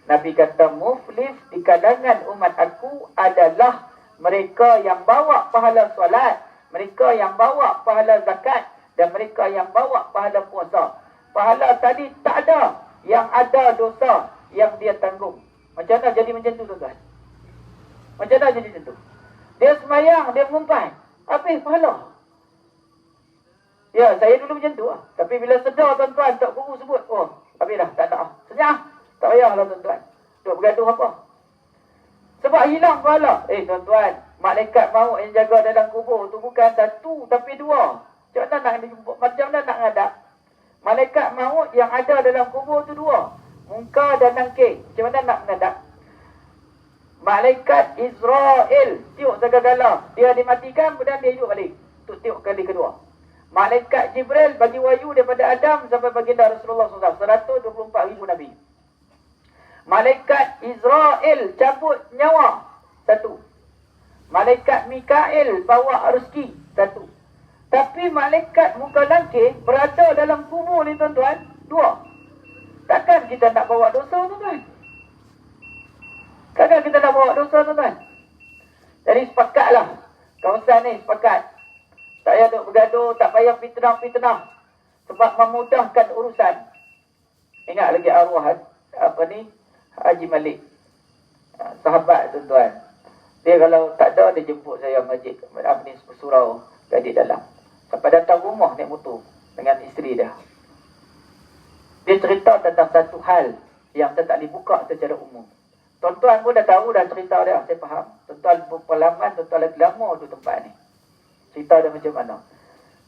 Nabi kata, muflis di kalangan umat aku adalah mereka yang bawa pahala solat, mereka yang bawa pahala zakat, dan mereka yang bawa pahala puasa. Pahala tadi tak ada, yang ada dosa yang dia tanggung. Macam mana jadi macam tu tuan-tuan? Macam mana jadi macam tu? Dia semayang, dia mengumpat, habis pahala. Ya, saya dulu macam tu lah. Tapi bila sedar tuan-tuan, tak guru sebut, oh, habis dah, tak nak. Senyap. Tak payahlah tuan-tuan. Duk bergaduh apa? Sebab hilang pahala. Tuan-tuan, Malaikat maut yang jaga dalam kubur tu bukan satu tapi dua. Macam mana nak ngadap? Malaikat maut yang ada dalam kubur tu dua. Munkar dan Nakir. Macam mana nak menghadap? Malaikat Israel tiup segala-gala. Dia dimatikan, kemudian dia hidup balik. Untuk tiup kali kedua. Malaikat Jibril bagi wahyu daripada Adam sampai baginda Rasulullah SAW. 124,000 Nabi. Malaikat Israel cabut nyawa. Satu. Malaikat Mikail bawa rezeki. Satu. Tapi malaikat muka langkir berada dalam kubur ni tuan-tuan. Dua. Takkan kita nak bawa dosa tuan-tuan? Takkan kita nak bawa dosa tuan-tuan? Jadi sepakatlah. Kawasan ni sepakat. Tak payah duk bergaduh, tak payah fitnah-fitnah. Sebab memudahkan urusan. Ingat lagi arwah Haji Malik. Sahabat tuan-tuan. Dia kalau tak ada, dia jemput saya masjid. Surau Gadis Dalam. Sampai datang rumah naik motor dengan isteri dia. Dia cerita tentang satu hal yang saya tak boleh buka secara umum. Tuan-tuan pun dah tahu dah cerita dia, saya faham. Tuan-tuan berpengalaman, tuan-tuan lagi lama tu tempat ni. Cerita dia macam mana.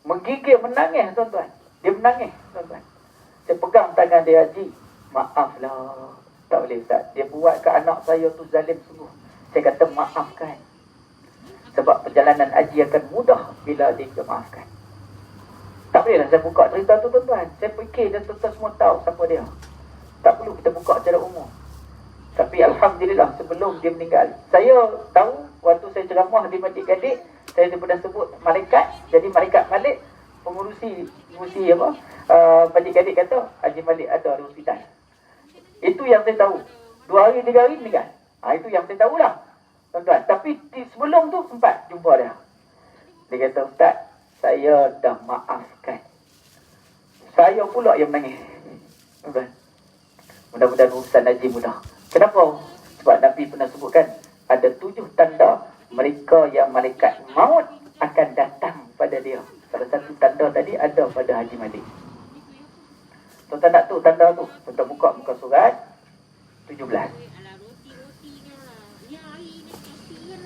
Menggigil, menangis tuan-tuan. Dia menangis tuan-tuan. Saya pegang tangan dia, Haji. Maaflah. Tak boleh Ustaz. Dia buat ke anak saya tu zalim sungguh. Saya kata maafkan. Sebab perjalanan haji akan mudah bila dia maafkan. Tak bolehlah saya buka cerita tu tuan-tuan. Saya fikir dan tuan-tuan semua tahu siapa dia. Tak perlu kita buka secara umum. Tapi Alhamdulillah sebelum dia meninggal. Saya tahu waktu saya ceramah di Masjid Gadis. Saya pernah sebut malaikat. Jadi malaikat Malik pengurusi Masjid Gadis kata Haji Malik ada di hospital. Itu yang saya tahu. 2 hari 3 hari meninggal. Itu yang saya tahulah tuan-tuan. Tapi sebelum tu sempat jumpa dia. Dia kata, Ustaz, saya dah maafkan. Saya pula yang menangis. Mudah-mudahan urusan haji mudah. Kenapa? Sebab Nabi pernah sebutkan ada 7 tanda mereka yang malaikat maut akan datang pada dia. Salah satu tanda tadi ada pada Haji Malik. Tuan-tuan nak tu tanda tu. Tuan-tuan buka muka surat 17.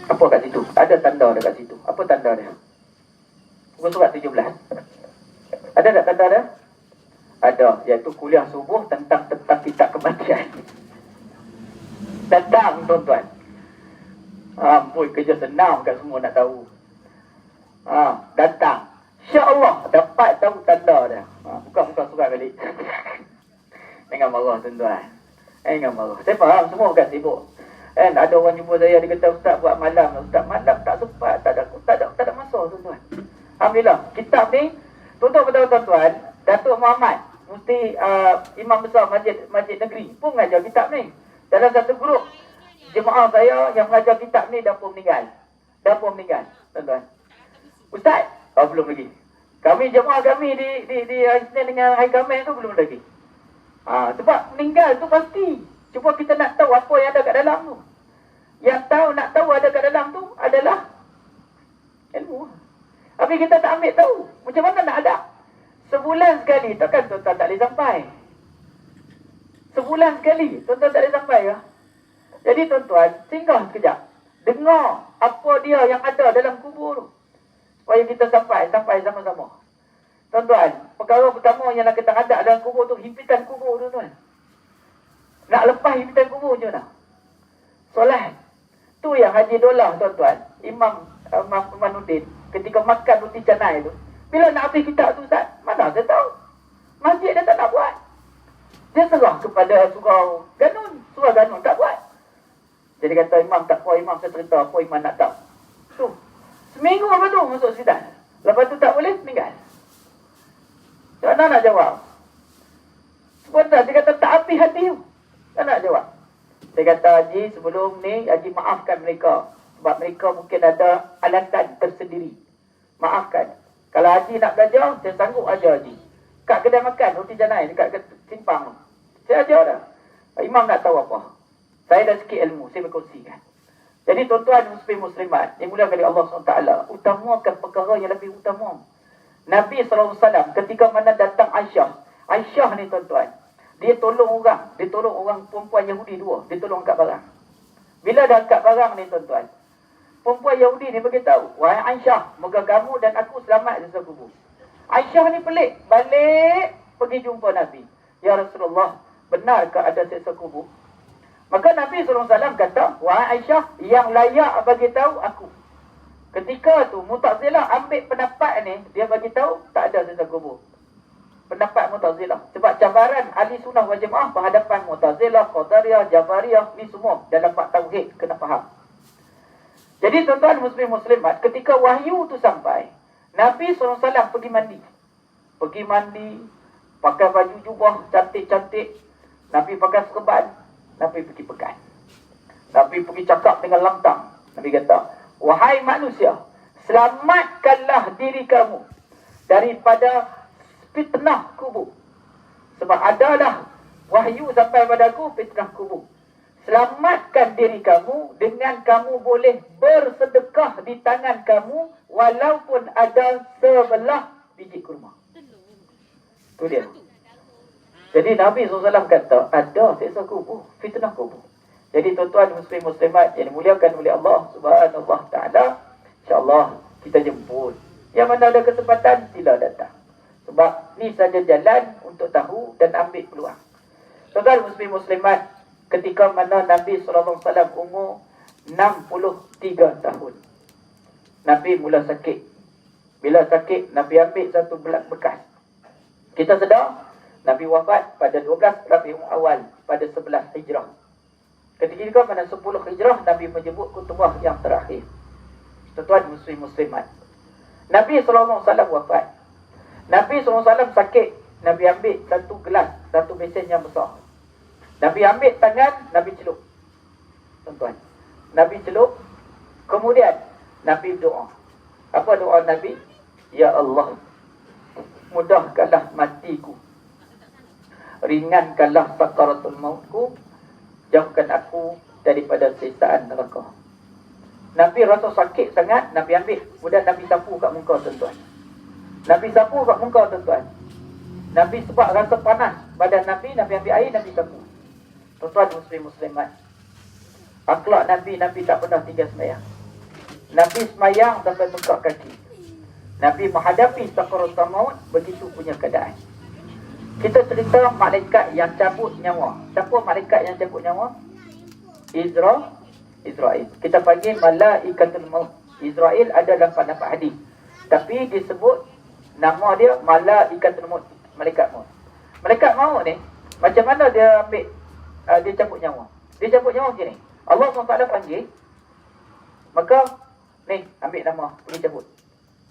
Apa kat situ? Ada tanda dekat situ. Apa tanda dia? Muka surat 17. Ada tak tanda dia? Ada. Iaitu kuliah subuh tentang kitab kematian. Datang tuan-tuan. Ampun, kerja senang kat semua nak tahu. Datang. InsyaAllah dapat tahu tanda dia. Buka surat balik. Jangan marah tuan-tuan. Jangan marah. Saya faham semua bukan sibuk. Ada orang jumpa saya, dia kata Ustaz buat malam. Ustaz malam tak sempat. Tak ada masa tuan-tuan. Alhamdulillah. Kitab ni, tuan-tuan beritahu tuan-tuan, Datuk Muhammad, Mufti Imam Besar Masjid Negeri pun mengajar kitab ni. Dalam satu grup jemaah saya yang mengajar kitab ni dah pun meninggal. Tuan-tuan. Ustaz? Belum lagi. Kami jemaah kami di Isnin dengan Hari Khamis tu belum lagi. Sebab meninggal tu pasti. Cuba kita nak tahu apa yang ada kat dalam tu. Yang nak tahu ada kat dalam tu adalah ilmu. Tapi kita tak ambil tahu. Macam mana nak ada? Sebulan sekali. Takkan tuan-tuan tak boleh sampai. Sebulan sekali. Tuan-tuan tak boleh sampai ya? Jadi tuan-tuan, singgah sekejap. Dengar apa dia yang ada dalam kubur tu. Supaya kita sampai sama-sama. Tuan-tuan, perkara pertama yang nak kita hadap dalam kubur tu, himpitan kubur tu tuan. Nak lepas himpitan kubur je nak. Solat. Tu yang Haji Dolah tuan-tuan. Imam Manuddin. Ketika makan roti canai tu. Bila nak habis kitab tu Ustaz? Mana saya tahu? Masjid dia tak nak buat. Dia serah kepada surau Ganun tak buat. Jadi kata Imam tak apa, Imam saya cerita apa Imam nak tahu. Tu. Seminggu apa tu masuk hospital. Lepas tu tak boleh, meninggal. Tak nak jawab. Sebentar, dia kata tak habis hati tu. Tak nak jawab. Saya kata Haji sebelum ni, Haji maafkan mereka. Sebab mereka mungkin ada alatan tersendiri. Maafkan. Kalau Haji nak belajar, saya sanggup ajar Haji. Kat kedai makan, roti canai, dekat simpang tu. Saya ajar dah. Imam nak tahu apa. Saya dah sikit ilmu, saya berkongsikan. Jadi tuan-tuan muslimat, yang mulia kali Allah SWT, utamakan perkara yang lebih utama. Nabi SAW ketika mana datang Aisyah ni tuan-tuan, dia tolong orang perempuan Yahudi 2, dia tolong angkat barang. Bila dah angkat barang ni tuan-tuan, perempuan Yahudi ni beritahu, wahai Aisyah, moga kamu dan aku selamat dari siksa kubur. Aisyah ni pelik, balik pergi jumpa Nabi. Ya Rasulullah, benarkah ada siksa kubur? Maka Nabi SAW kata, wahai Aisyah, yang layak bagi tahu aku. Ketika tu Mu'tazilah ambil pendapat ni, dia bagi tahu tak ada siksa kubur. Pendapat Mu'tazilah. Sebab cabaran ahli sunnah wal jamaah berhadapan Mu'tazilah, Qadariyah, Jabariyah, ni semua dalam bab tauhid kena faham. Jadi tuan-tuan muslim-muslimat, ketika wahyu tu sampai, Nabi SAW pergi mandi. Pergi mandi, pakai baju jubah cantik-cantik. Nabi pakai serban. Nabi pergi pekan. Nabi pergi cakap dengan lantang. Nabi kata, wahai manusia, selamatkanlah diri kamu daripada fitnah kubur. Sebab adalah wahyu sampai padaku fitnah kubur. Selamatkan diri kamu dengan kamu boleh bersedekah di tangan kamu walaupun ada sebelah biji kurma. Itu dia. Jadi Nabi SAW kata, ada siksa kubur, fitnah kubur. Jadi tuan-tuan muslim-muslimat yang dimuliakan oleh Allah Subhanahu Wa Taala, insya-Allah kita jemput. Yang mana ada kesempatan, sila datang. Sebab ni saja jalan untuk tahu dan ambil peluang. Tuan-tuan muslim-muslimat, ketika mana Nabi SAW umur 63 tahun, Nabi mula sakit. Bila sakit, Nabi ambil satu bekas. Kita sedar, Nabi wafat pada 12 Rabiul Awal pada 11 Hijrah. Ketika mana 10 Hijrah, Nabi menyebut khutbah yang terakhir. Tuan-tuan muslim-muslimat, Nabi SAW wafat. Nabi SAW sakit. Nabi ambil satu gelas, satu besen yang besar. Nabi ambil tangan, Nabi celup. Tuan-tuan, Nabi celup. Kemudian Nabi doa. Apa doa Nabi? Ya Allah, mudahkanlah matiku, ringankanlah sakaratul mautku, jauhkan aku daripada siksaan neraka. Nabi rasa sakit sangat, Nabi ambil, kemudian Nabi sapu kat muka tuan-tuan. Nabi sapu kat muka tuan-tuan. Nabi sebab rasa panas badan Nabi, Nabi ambil air, Nabi sapu. Tuan-tuan muslim-muslimat, akhlak Nabi, Nabi tak pernah tinggal semayang. Nabi semayang sampai bengkak kaki. Nabi menghadapi sakaratul maut, begitu punya keadaan. Kita cerita malaikat yang cabut nyawa. Siapa malaikat yang cabut nyawa? Israel. Kita panggil malaikatul maut. Israel ada dalam pendapat hadis, tapi disebut nama dia malaikatul maut, malaikat maut. Malaikat maut ni macam mana dia ambil dia cabut nyawa? Dia cabut nyawa macam ni. Allah SWT panggil, maka ni ambil nama, pergi cabut.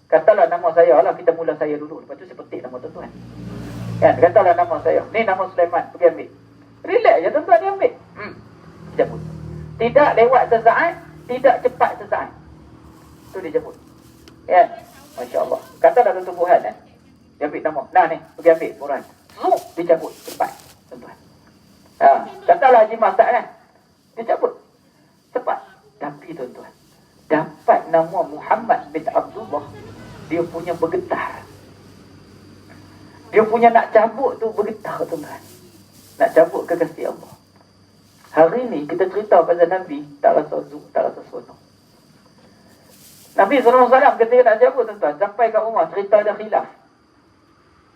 Katalah nama saya lah, kita mula saya dulu, lepas tu saya petik nama tuan-tuan. Kan, katalah nama saya. Ni nama Sulaiman, pergi ambil. Relax je tuan-tuan, dia ambil. Cabut. Tidak lewat sesaat, tidak cepat sesaat. Tu dia cabut. Kan? Masya Allah. Katalah tuan-tuan, dia ambil nama. Nah ni, pergi ambil Quran. Dia cabut cepat, tuan-tuan. Katalah Haji Masak kan, dia cabut cepat. Tapi tuan-tuan, dapat nama Muhammad bin Abdullah, dia punya bergetar. Dia punya nak cabut tu bergetar tuan-tuan. Nak cabut kekasih Allah. Hari ni kita cerita pasal Nabi, tak rasa tak rasa seronok. Nabi SAW ketika nak cabut tuan-tuan, sampai kat rumah, cerita ada khilaf.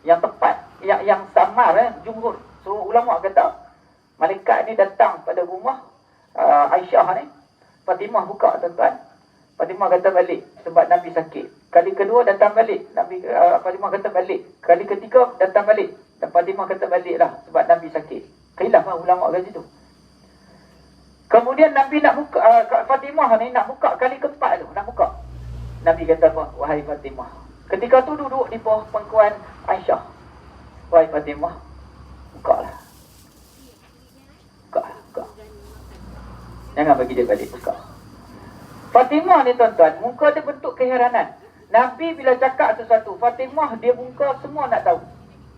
Yang tepat, yang samar jumhur. So ulama kata, malaikat ni datang pada rumah Aisyah ni. Fatimah buka tuan-tuan. Fatimah kata balik sebab Nabi sakit. Kali kedua datang balik, Fatimah kata balik. Kali ketiga datang balik, dan Fatimah kata baliklah sebab Nabi sakit. Khilaf ulama kat situ. Kemudian Nabi nak buka, Fatimah ni nak buka kali keempat tu, nak buka. Nabi kata apa? Wahai Fatimah. Ketika tu duduk di bawah pangkuan Aisyah. Wahai Fatimah, bukalah. Buka. Jangan bagi dia balik, buka. Fatimah ni tuan-tuan, muka dia bentuk keheranan. Nabi bila cakap sesuatu, Fatimah dia muka semua nak tahu.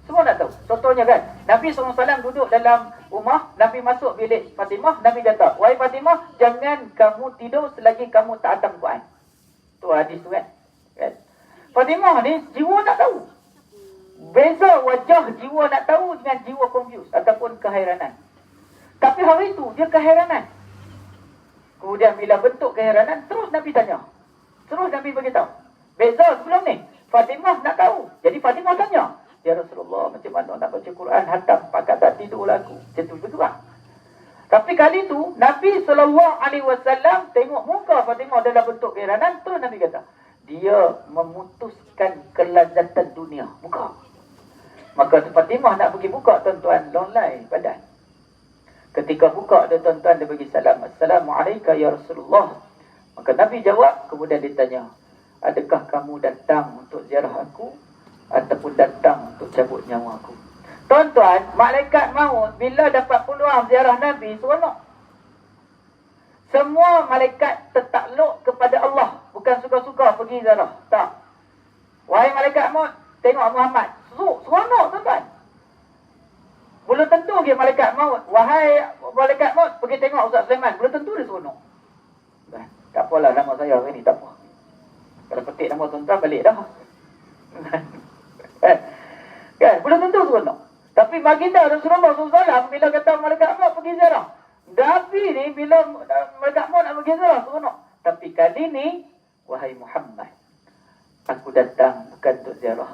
Semua nak tahu. Contohnya kan, Nabi SAW duduk dalam rumah, Nabi masuk bilik Fatimah, Nabi kata, wahai Fatimah, jangan kamu tidur selagi kamu tak hatam Quran. Tu hadis tu kan. Fatimah ni jiwa nak tahu. Beza wajah jiwa nak tahu dengan jiwa confused ataupun keheranan. Tapi hari itu dia keheranan. Kemudian bila bentuk keheranan, terus Nabi tanya. Terus Nabi beritahu. Beza sebelum ni, Fatimah nak tahu. Jadi Fatimah tanya, ya Rasulullah, macam mana nak baca Quran, hatam, pakat tak tidur lagu. Macam tu bergerak. Tapi kali tu, Nabi SAW tengok muka Fatimah dalam bentuk keheranan, terus Nabi kata, dia memutuskan kelazatan dunia. Buka. Maka Fatimah nak pergi buka, tuan-tuan, longlai badan. Ketika buka dia, tuan-tuan, dia bagi salam. Assalamualaikum ya Rasulullah. Maka Nabi jawab, kemudian ditanya, adakah kamu datang untuk ziarah aku ataupun datang untuk cabut nyawa aku? Tuan-tuan, malaikat maut bila dapat peluang ziarah Nabi, seronok. Semua malaikat tertakluk kepada Allah, bukan suka-suka pergi ziarah. Tak. Wahai malaikat maut, tengok Muhammad. Seronok, tuan-tuan. Belum tentu dia malaikat maut. Wahai malaikat maut, pergi tengok Ustaz Sulaiman. Belum tentu dia seronok. Tak apalah nama saya hari ni, tak apa. Kalau petik nama tuan-tuan, balik dah. Kan? Belum tentu seronok. Tapi baginda Rasulullah SAW bila kata malaikat maut pergi ziarah. Nabi ni bila malaikat maut nak pergi ziarah, seronok. Tapi kali ni, wahai Muhammad, aku datang bukan untuk ziarah.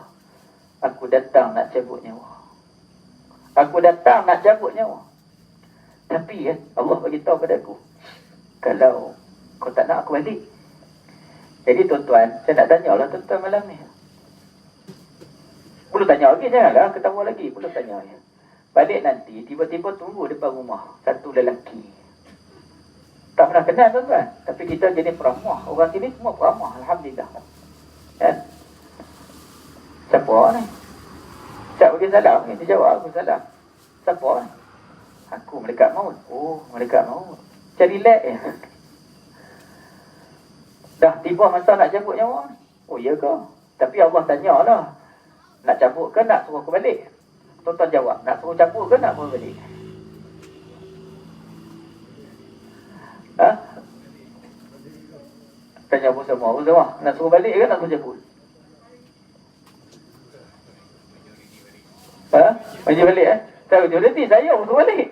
Aku datang nak cabut nyawa. Aku datang nak cabut nyawa. Tapi Allah beritahu pada aku, kalau kau tak nak, aku balik. Jadi tuan-tuan, saya nak tanya lah tuan-tuan malam ni. Belum tanya lagi, janganlah ketawa lagi. Belum tanya. Balik nanti, tiba-tiba tunggu depan rumah satu lelaki. Tak pernah kenal tuan-tuan. Tapi kita jadi peramah. Orang sini semua peramah, alhamdulillah. Kan? Siapa ni? Siapa bagi salam ni? Dia jawab, aku salam. Siapa ni? Aku malaikat maut. Oh, malaikat maut. Cari relax ya. Dah tiba masa nak cabut nyawa. Oh, iya ke? Tapi Allah tanyalah. Nak cabut ke nak suruh aku balik? Tuan-tuan jawab. Nak suruh cabut ke nak suruh balik? Ha? Tanya apa semua? Apa semua? Nak suruh balik ke nak suruh cabut? Ha? Bagi balik Saya majoriti, saya suruh balik.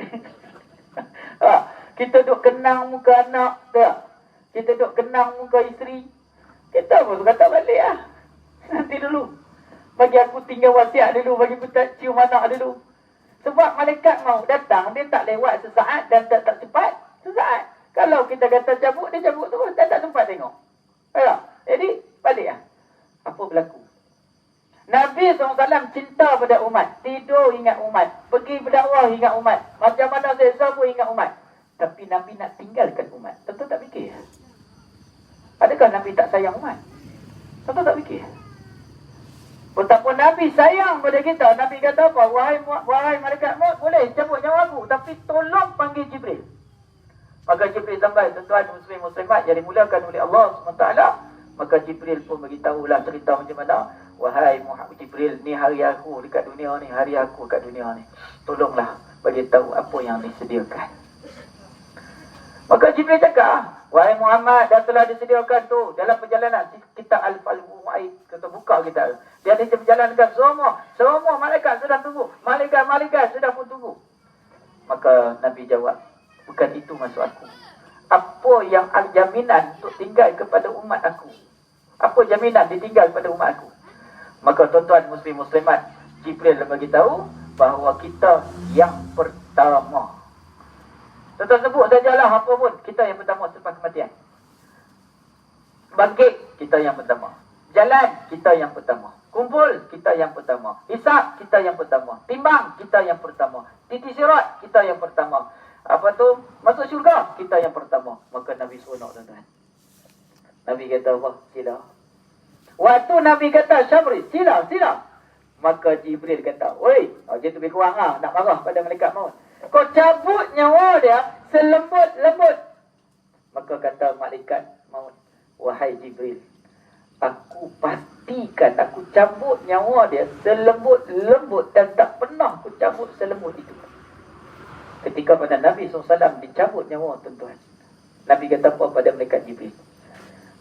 Ha? Kita duk kenang muka anak tak? Kita duk kenang muka isteri. Kita pun kata balik lah. Nanti dulu. Bagi aku tinggal wasiat dulu. Bagi aku cium anak dulu. Sebab malaikat mau datang, dia tak lewat sesaat dan tak cepat. Sesaat. Kalau kita kata cabut, dia cabut terus. Dan tak sempat tengok. Jadi, balik lah. Apa berlaku? Nabi SAW cinta pada umat. Tidur ingat umat. Pergi berdakwah ingat umat. Macam mana seksa pun ingat umat. Tapi Nabi nak tinggalkan umat. Tentu tak fikir. Adakah Nabi tak sayang umat? Tentu tak fikir. Betapa Nabi sayang pada kita. Nabi kata apa? Wahai malaikat maut, boleh cabut nyawa aku. Tapi tolong panggil Jibril. Maka Jibril sampai, tuan-tuan muslim muslimat yang dimulakan oleh Allah SWT. Maka Jibril pun beritahulah cerita macam mana. Wahai Muhammad Jibril, ni hari aku dekat dunia ni. Hari aku dekat dunia ni. Tolonglah beritahu apa yang disediakan. Maka Jibril cakap, wahai Muhammad, dah telah disediakan tu. Dalam perjalanan, kita Al-Mu'aid, kita buka kita. Dia diperjalankan semua malaikat sudah tunggu. Malaikat sudah pun tunggu. Maka Nabi jawab, bukan itu maksud aku. Apa yang jaminan untuk tinggal kepada umat aku? Apa jaminan ditinggal kepada umat aku? Maka tuan-tuan muslim muslimat, Jibril bagi tahu bahawa kita yang pertama. Tuan-tuan sebut sajalah apa pun, kita yang pertama selepas kematian. Bangkit, kita yang pertama. Jalan, kita yang pertama. Kumpul, kita yang pertama. Hisab, kita yang pertama. Timbang, kita yang pertama. Titi sirat, kita yang pertama. Apa tu? Masuk syurga, kita yang pertama. Maka Nabi seronok, tuan-tuan. Nabi kata apa? Sila. Waktu Nabi kata, Syabri, sila. Maka Jibril kata, oi, dia tu lebih kurang lah, nak marah pada malaikat maut. Kau cabut nyawa dia selembut-lembut. Maka kata malaikat maut, wahai Jibril, aku pastikan aku cabut nyawa dia selembut-lembut dan tak pernah aku cabut selembut itu. Ketika pada Nabi SAW dicabut nyawa, tuan-tuan, Nabi kata apa pada malaikat Jibril?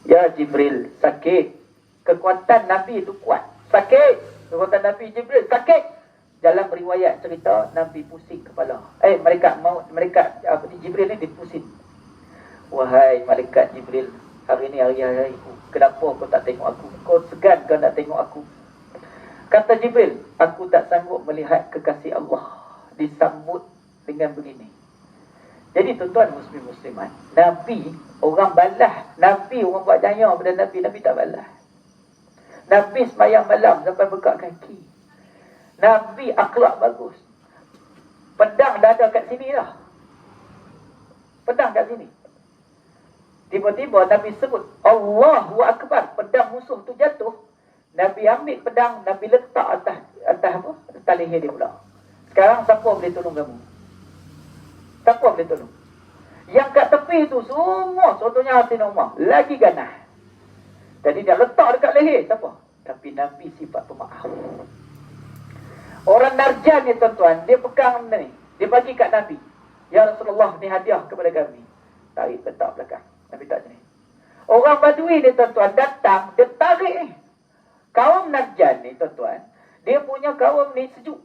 Ya Jibril, sakit. Kekuatan Nabi itu kuat. Sakit. Kekuatan Nabi Jibril sakit. Dalam riwayat cerita, Nabi pusing kepala. Malaikat Jibril ni dia pusing. Wahai malaikat Jibril, hari ni hari aku. Kenapa kau tak tengok aku? Kau segan kau nak tengok aku? Kata Jibril, aku tak sanggup melihat kekasih Allah disambut dengan begini. Jadi tuan-tuan muslim-muslimat, Nabi orang balas, Nabi orang buat jaya pada Nabi, Nabi tak balas. Nabi sembahyang malam sampai bekak kaki. Nabi akhlak bagus. Pedang dah ada kat sini dah. Pedang kat sini. Tiba-tiba Nabi sebut Allahu Akbar, pedang musuh tu jatuh. Nabi ambil pedang, Nabi letak atas apa? Atas leher dia pula. Sekarang siapa boleh tolong kamu? Siapa boleh tolong? Yang kat tepi tu semua, contohnya Hati Umar, lagi ganas. Jadi dia letak dekat leher, siapa? Tapi Nabi sifat pemaaf. Orang Narjan ni tuan-tuan, dia pegang ni, dia bagi kat Nabi. Ya Rasulullah, ni hadiah kepada kami. Tarik letak belakang. Nabi tak macam ni. Orang Badui ni tuan-tuan datang, dia tarik ni. Kaum Narjan ni tuan-tuan, dia punya kaum ni sejuk.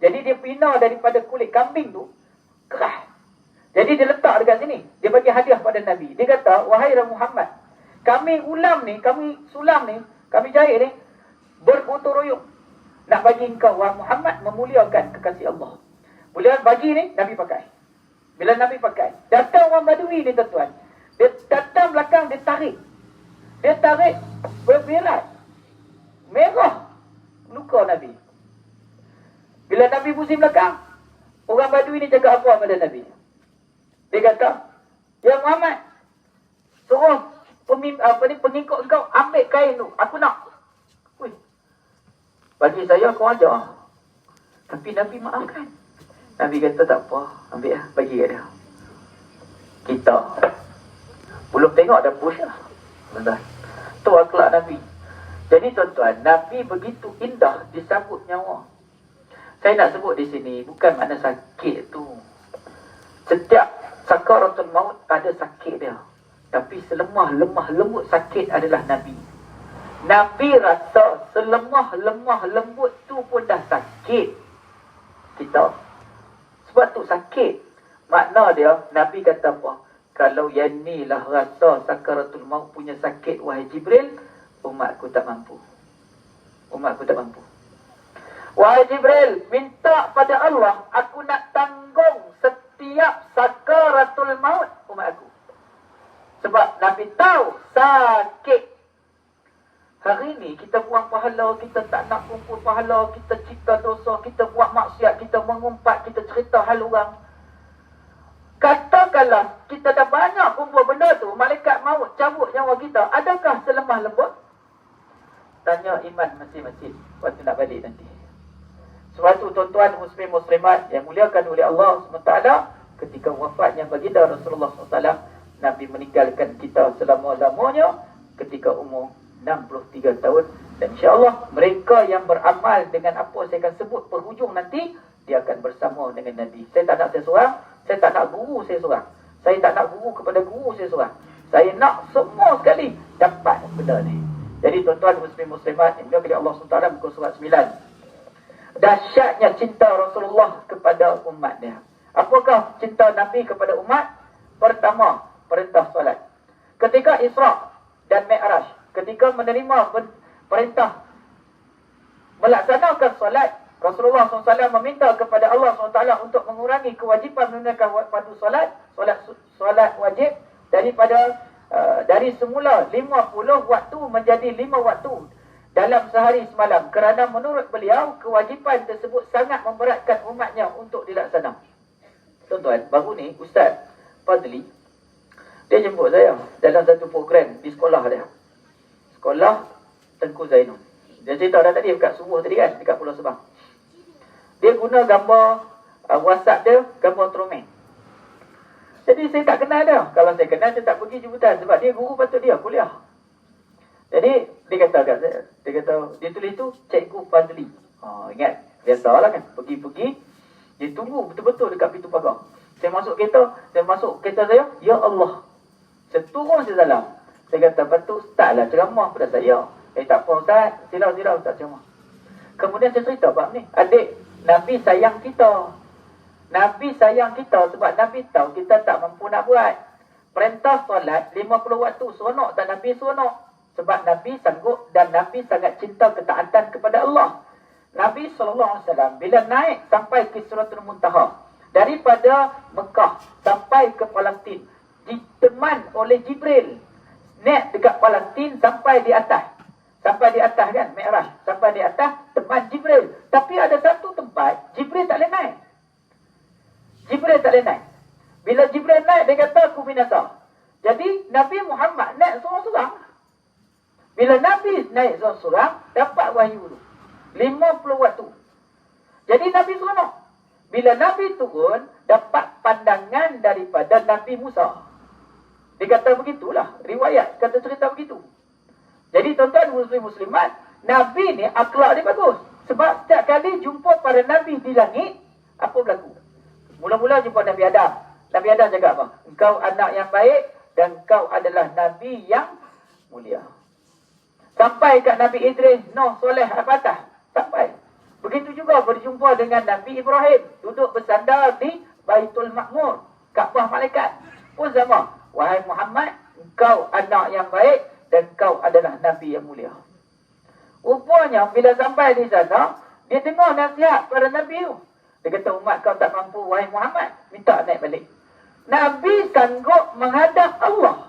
Jadi dia pina daripada kulit kambing tu, kerah. Jadi dia letak dekat sini. Dia bagi hadiah pada Nabi. Dia kata, wahai Muhammad, kami ulam ni, kami sulam ni, kami jahit ni, bergotong royong. Nak bagi engkau, wahai Muhammad, memuliakan kekasih Allah. Boleh bagi ni, Nabi pakai. Bila Nabi pakai, datang orang Badui ni tuan-tuan. Dia datang belakang, dia tarik. Dia tarik, berberat. Merah. Luka Nabi. Bila Nabi pusing belakang, orang Badui ni cakap apa pada Nabi? Dia kata, ya Muhammad, suruh pengikut kau ambil kain tu. Aku nak. Ui, bagi saya kau ajar. Tapi Nabi maafkan. Nabi kata tak apa, ambil lah, bagi kat dia. Kita belum tengok dah push lah. Benar. Tu akhlak Nabi. Jadi tuan-tuan, Nabi begitu indah disambut nyawa. Saya nak sebut di sini, bukan makna sakit tu. Setiap sakaratul maut ada sakit dia. Tapi selemah-lemah lembut sakit adalah Nabi. Nabi rasa selemah-lemah lembut tu pun dah sakit. Kita. Sebab tu sakit. Makna dia, Nabi kata apa? Kalau yang ni lah rasa sakaratul maut punya sakit, wahai Jibril, umatku tak mampu. Umatku tak mampu. Wahai Jibril, minta pada Allah, aku nak tanggung setiap sakaratul maut umat aku. Sebab Nabi tahu sakit. Hari ni kita buang pahala, kita tak nak kumpul pahala, kita cipta dosa, kita buat maksiat, kita mengumpat, kita cerita hal orang. Katakanlah kita dah banyak kumpul benda tu, malaikat maut cabut nyawa kita, adakah selemah lembut? Tanya iman masing-masing waktu nak balik nanti. Sebab tu tuan-tuan muslim muslimat yang muliakan oleh Allah SWT, ketika wafatnya baginda Rasulullah SAW, Nabi meninggalkan kita selama-lamanya ketika umur 63 tahun. Dan insya-Allah mereka yang beramal dengan apa saya akan sebut penghujung nanti, dia akan bersama dengan Nabi. Saya tak nak saya seorang, saya tak nak guru saya seorang. Saya tak nak guru kepada guru saya seorang. Saya nak semua sekali dapat benda ni. Jadi tuan-tuan muslim muslimat yang dimuliakan Allah SWT, muka surat 9. Dahsyatnya cinta Rasulullah kepada umatnya. Apakah cinta Nabi kepada umat? Pertama, perintah solat. Ketika Isra dan Mi'raj, ketika menerima perintah melaksanakan solat, Rasulullah SAW meminta kepada Allah SWT untuk mengurangi kewajipan menunaikan fardu solat wajib dari semula 50 waktu menjadi 5 waktu dalam sehari semalam, kerana menurut beliau kewajipan tersebut sangat memberatkan umatnya untuk dilaksanakan. Tuan-tuan, baru ni Ustaz Fazli dia jemput saya dalam satu program di sekolah dia. Sekolah Tengku Zainul. Dia cerita dah tadi dekat subuh tadi kan, dekat Pulau Sebang. Dia guna gambar WhatsApp dia, gambar Tromen. Jadi saya tak kenal dia. Kalau saya kenal, saya tak pergi jemputan. Sebab dia guru patut dia kuliah. Jadi dia kata kat saya, dia tulis tu Cikgu Fazli. Ingat, biasalah kan, pergi-pergi dia tunggu betul-betul dekat pintu pagar. Saya masuk kereta saya, ya Allah. Saya turun saya salam. Saya kata, patut start lah ceramah pada saya. Tak apa Ustaz, silau Ustaz ceramah. Kemudian saya cerita bab ni, adik, Nabi sayang kita. Nabi sayang kita sebab Nabi tahu kita tak mampu nak buat. perintah solat 50 waktu seronok tak Nabi seronok? Sebab Nabi sanggup dan Nabi sangat cinta ketaatan kepada Allah. Nabi SAW bila naik sampai ke Sidratul Muntaha, daripada Mekah sampai ke Palestin, diteman oleh Jibril. Naik dekat Palestin sampai di atas. Sampai di atas kan, Mi'raj. Sampai di atas, teman Jibril. Tapi ada satu tempat, Jibril tak boleh naik. Jibril tak boleh naik. Bila Jibril naik, dia kata, aku binasa. Jadi, Nabi Muhammad naik seorang-seorang. Bila Nabi naik seorang-seorang, dapat wahyu tu. 50 waktu. Jadi, Nabi seronok. Bila Nabi turun, dapat pandangan daripada Nabi Musa. Dia kata begitulah. Riwayat kata cerita begitu. Jadi tuan-tuan muslim-muslimat, Nabi ni akhlak dia bagus. Sebab setiap kali jumpa para Nabi di langit, apa berlaku? Mula-mula jumpa Nabi Adam. Nabi Adam cakap apa? Engkau anak yang baik dan engkau adalah Nabi yang mulia. Sampai kat Nabi Idris, Nuh, Soleh, Al-Fatah. Sampai. Begitu juga berjumpa dengan Nabi Ibrahim. Duduk bersandar di Baitul Ma'mur. Kaabah malaikat. Pun sama. Wahai Muhammad, engkau anak yang baik dan engkau adalah Nabi yang mulia. Rupanya bila sampai di sana, dia dengar nasihat pada Nabi tu. Dia kata, umat kau tak mampu, wahai Muhammad, minta naik balik. Nabi sanggup menghadap Allah.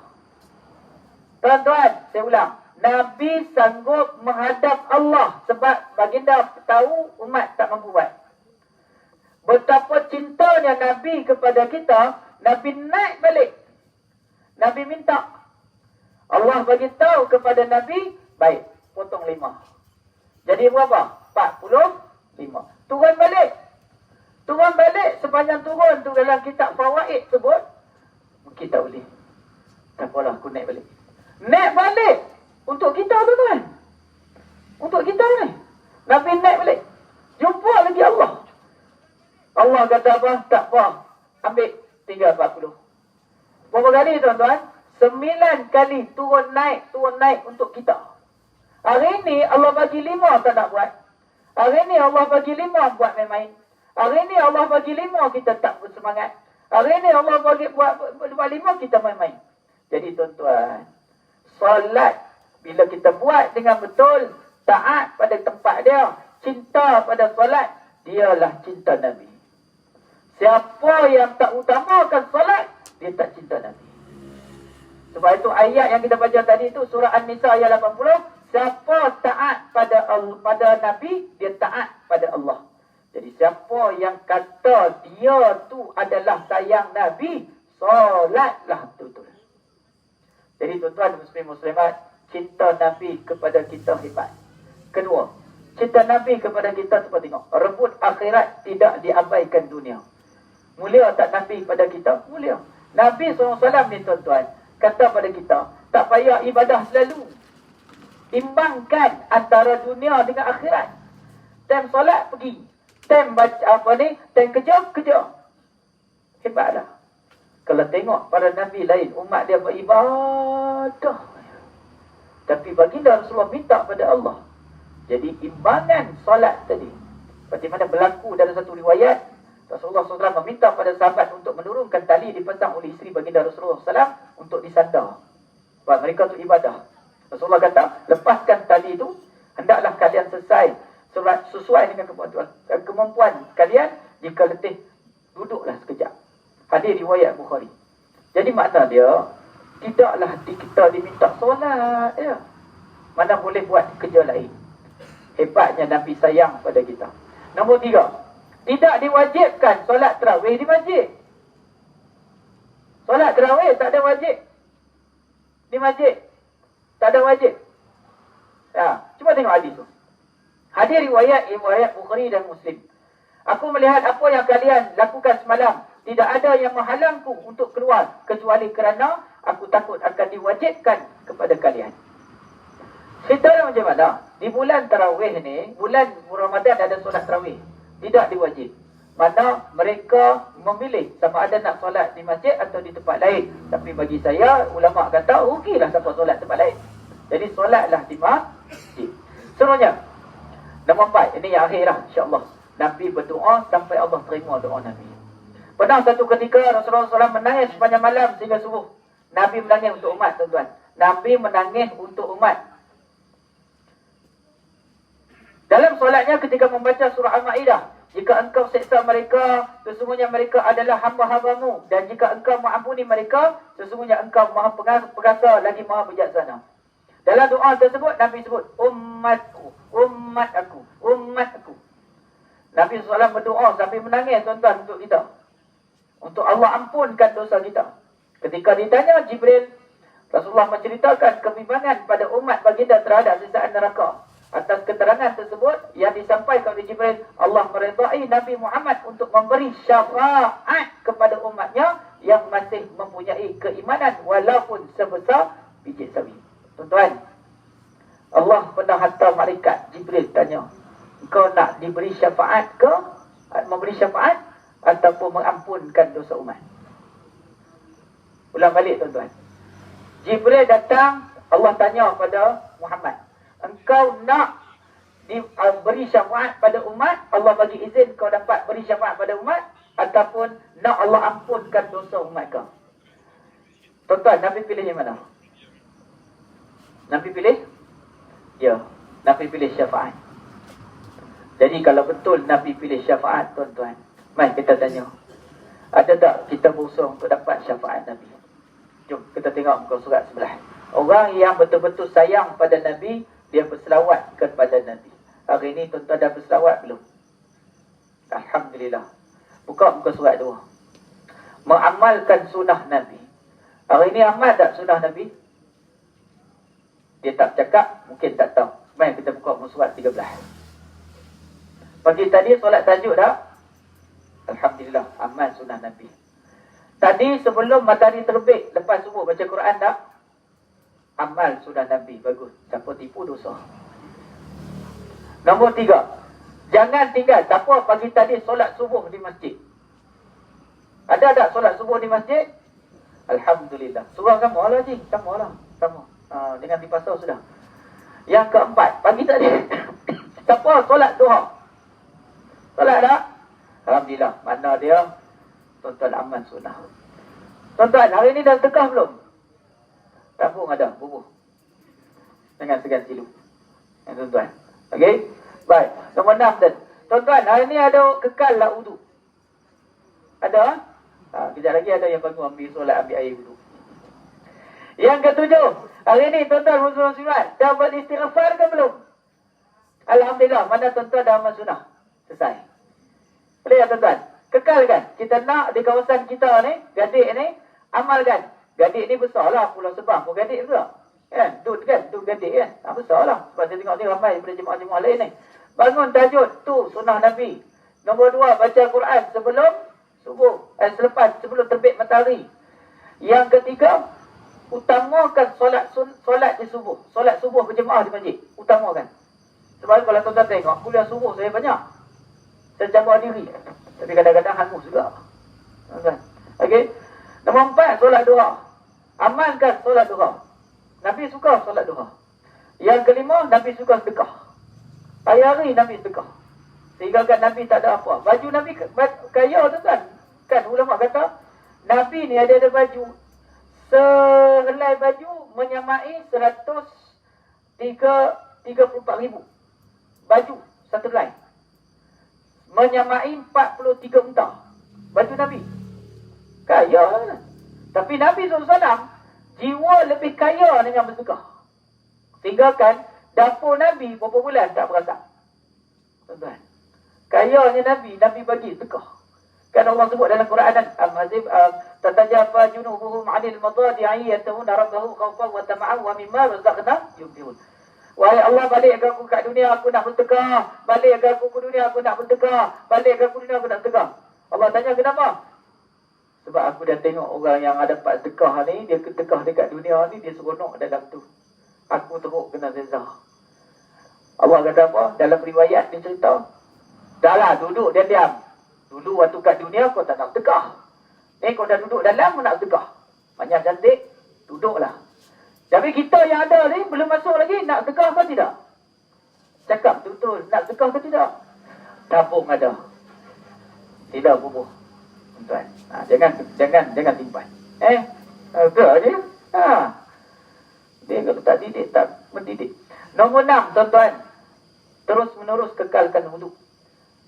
Tuan-tuan, saya ulang. Nabi sanggup menghadap Allah sebab baginda tahu umat tak mampu buat. Betapa cintanya Nabi kepada kita, Nabi naik balik. Nabi minta. Allah bagi tahu kepada Nabi, baik, potong 5. Jadi berapa? 45. Turun balik. Turun balik, sepanjang turun tu dalam kitab Fawaid sebut, kita boleh. Tak apalah, aku naik balik. Naik balik. Untuk kita tu kan. Untuk kita ni. Nabi naik balik. Jumpa lagi Allah. Allah kata apa? Tak apa. Ambil 340. Berapa kali tuan-tuan? 9 kali turun naik untuk kita. Hari ni Allah bagi 5 tak nak buat. Hari ni Allah bagi 5 buat main-main. Hari ni Allah bagi 5 kita tak bersemangat. Hari ni Allah bagi buat 5 kita main-main. Jadi tuan-tuan, solat bila kita buat dengan betul, taat pada tempat dia, cinta pada solat, dialah cinta Nabi. Siapa yang tak utamakan solat, dia tak cinta Nabi. Sebab itu ayat yang kita baca tadi itu surah An-Nisa ayat 80, siapa taat pada Nabi, dia taat pada Allah. Jadi siapa yang kata dia tu adalah sayang Nabi, solatlah betul. Jadi tuan-tuan muslim-muslimat, cinta Nabi kepada kita hebat. Kedua, cinta Nabi kepada kita cuba tengok. Rebut akhirat, tidak diabaikan dunia. Mulia tak Nabi pada kita? Mulia. Nabi SAW ni tuan-tuan, kata pada kita, tak payah ibadah selalu. Imbangkan antara dunia dengan akhirat. Time solat pergi. Time baca time kerja. Hebatlah. Kalau tengok para Nabi lain, umat dia beribadah. Tapi baginda Rasulullah minta pada Allah. Jadi imbangan solat tadi. Seperti mana berlaku dalam satu riwayat, Rasulullah SAW meminta pada sahabat untuk menurunkan tali dipasang oleh isteri baginda Rasulullah SAW untuk disandar. Sebab mereka tu ibadah. Rasulullah kata, lepaskan tali itu, hendaklah kalian selesai sesuai dengan kemampuan kalian. Jika letih, duduklah sekejap. Hadir riwayat Bukhari. Jadi makna dia, tidaklah kita diminta solat. Ya. Mana boleh buat kerja lain. Hebatnya Nabi sayang pada kita. Nombor 3. Tidak diwajibkan solat tarawih di masjid. Solat tarawih tak ada wajib. Di masjid. Tak ada wajib. Ya, cuba tengok hadis tu. Hadir riwayat Bukhari dan Muslim. Aku melihat apa yang kalian lakukan semalam. Tidak ada yang menghalangku untuk keluar. Kecuali kerana aku takut akan diwajibkan kepada kalian. Cerita macam mana? Di bulan tarawih ni, bulan Ramadan ada solat tarawih. Tidak diwajib. Mana mereka memilih sama ada nak solat di masjid atau di tempat lain. Tapi bagi saya, ulama kata, rugilah siapa solat tempat lain. Jadi solatlah di masjid. Seterusnya, nombor 4. Ini yang akhir lah, insyaAllah. Nabi berdoa sampai Allah terima doa Nabi. Pernah satu ketika Rasulullah SAW menangis sepanjang malam sehingga subuh. Nabi menangis untuk umat, tuan-tuan. Nabi menangis untuk umat. Dalam solatnya ketika membaca surah Al-Ma'idah, jika engkau seksa mereka, sesungguhnya mereka adalah hamba-hambamu. Dan jika engkau mengampuni mereka, sesungguhnya engkau maha perkasa lagi maha bijaksana. Dalam doa tersebut, Nabi sebut, umatku, umat aku, umat aku. Nabi SAW berdoa sampai menangis, tuan-tuan, untuk kita. Untuk Allah ampunkan dosa kita. Ketika ditanya Jibril, Rasulullah menceritakan kebimbangan pada umat baginda terhadap siksaan neraka. Atas keterangan tersebut yang disampaikan oleh Jibril, Allah meredai Nabi Muhammad untuk memberi syafaat kepada umatnya yang masih mempunyai keimanan walaupun sebesar biji sawi. Tuan-tuan, Allah pernah hantar malaikat. Jibril tanya, engkau nak diberi syafaat ke? Memberi syafaat ataupun mengampunkan dosa umat? Ulang balik, tuan-tuan. Jibril datang, Allah tanya pada Muhammad, engkau nak beri syafaat pada umat, Allah bagi izin kau dapat beri syafaat pada umat, ataupun nak Allah ampunkan dosa umat kau? Tuan-tuan, Nabi pilih yang mana? Nabi pilih? Ya, Nabi pilih syafaat. Jadi kalau betul Nabi pilih syafaat, tuan-tuan, mari kita tanya, ada tak kita berusaha untuk dapat syafaat Nabi? Jom kita tengok muka surat sebelah. Orang yang betul-betul sayang pada Nabi, dia berselawat kepada Nabi. Hari ini tuan-tuan dah berselawat belum? Alhamdulillah. Buka muka surat 2. Mengamalkan sunnah Nabi. Hari ini amal tak sunnah Nabi? Dia tak cakap, mungkin tak tahu. Mari kita buka muka surat 13. Pagi tadi solat tajuk dah? Alhamdulillah, amal sunnah Nabi. Tadi sebelum matahari terbit, lepas subuh baca Quran tak? Amal sunnah Nabi, bagus. Siapa tipu dosa. Nombor 3. Jangan tinggal. Siapa pagi tadi solat subuh di masjid? Ada tak solat subuh di masjid? Alhamdulillah. Surah sama lah, Cik. Sama lah. Sama. Dengan di pasal sudah. Yang keempat, pagi tadi siapa solat duha? Solat tak? Alhamdulillah. Mana dia? Tuan-tuan amal sunnah. Tuan-tuan, hari ni dah sedekah belum? Tabung ada, bubuh. Jangan segan silu. Tuan-tuan. Okey? Baik. Nombor 6 dan. Tuan-tuan, hari ni ada kekal lah wudu. Ada? Kejap lagi ada yang bangun ambil solat, ambil air wudu. Yang ketujuh, hari ni tuan-tuan muslimat dah buat istighfar ke belum? Alhamdulillah, mana tuan-tuan dah amal sunnah? Selesai. Boleh ya tuan-tuan? Kekal kan? Kita nak di kawasan kita ni, Gadik ni, amalkan. Gadik ni besar lah, Pulau Sebang pun Gadik juga. Kan? Tu kan? Tu Gadik kan? Besar lah. Sebab saya tengok ni ramai daripada jemaah-jemaah lain ni. Bangun tajud, tu sunnah Nabi. Nombor 2, baca Quran sebelum subuh. Sebelum terbit matahari. Yang ketiga, utamakan solat di subuh. Solat subuh berjemaah di masjid. Utamakan. Sebab kalau tuan-tuan tengok, kuliah subuh saya banyak. Saya campur diri. Tapi kadang-kadang hangus juga. Okey. Nombor 4, solat duha. Amalkan solat duha. Nabi suka solat duha. Yang kelima, Nabi suka sedekah. Hari-hari Nabi sedekah. Sehingga kan Nabi tak ada apa. Baju Nabi kaya tu kan. Kan ulama kata, Nabi ni ada baju. Sehelai baju menyamai 134,000. Baju satu helai. Menyamai 43 unta. Baju Nabi. Kaya lah. Tapi Nabi SAW jiwa lebih kaya dengan bersedekah. Sehingga kan dapur Nabi berapa bulan tak berasak. Tuan-tuan. Kayanya Nabi bagi sedekah. Kan Allah sebut dalam Quran Al-Hazib, tatajafa junubuhum 'anil madadi'i yatawuna rabbahu khawfan wa tama'an wa mimma razaqnahum yunfiqun. Wahai Allah, balik aku kat dunia, aku nak bersedekah. Balik aku ke dunia, aku nak bersedekah. Balik aku dunia, aku nak sedekah. Allah tanya kenapa? Sebab aku dah tengok orang yang ada dapat sedekah ni, dia sedekah dekat dunia ni, dia seronok dalam tu. Aku teruk kena zezah. Allah kata apa? Dalam riwayat dia cerita, dah lah duduk dia diam. Dulu waktu kat dunia kau tak nak sedekah. Ni kau dah duduk dalam, kau nak sedekah. Banyak cantik, duduklah. Tapi kita yang ada ni belum masuk lagi, nak sedekah ke tidak? Cakap betul-betul, nak sedekah ke tidak? Tabung ada. Tidak bubuh. Tuan. Jangan simpan. Agak dia. Dia kalau tak didik, tak mendidik. Nombor 6, tuan-tuan. Terus menerus kekalkan wudu.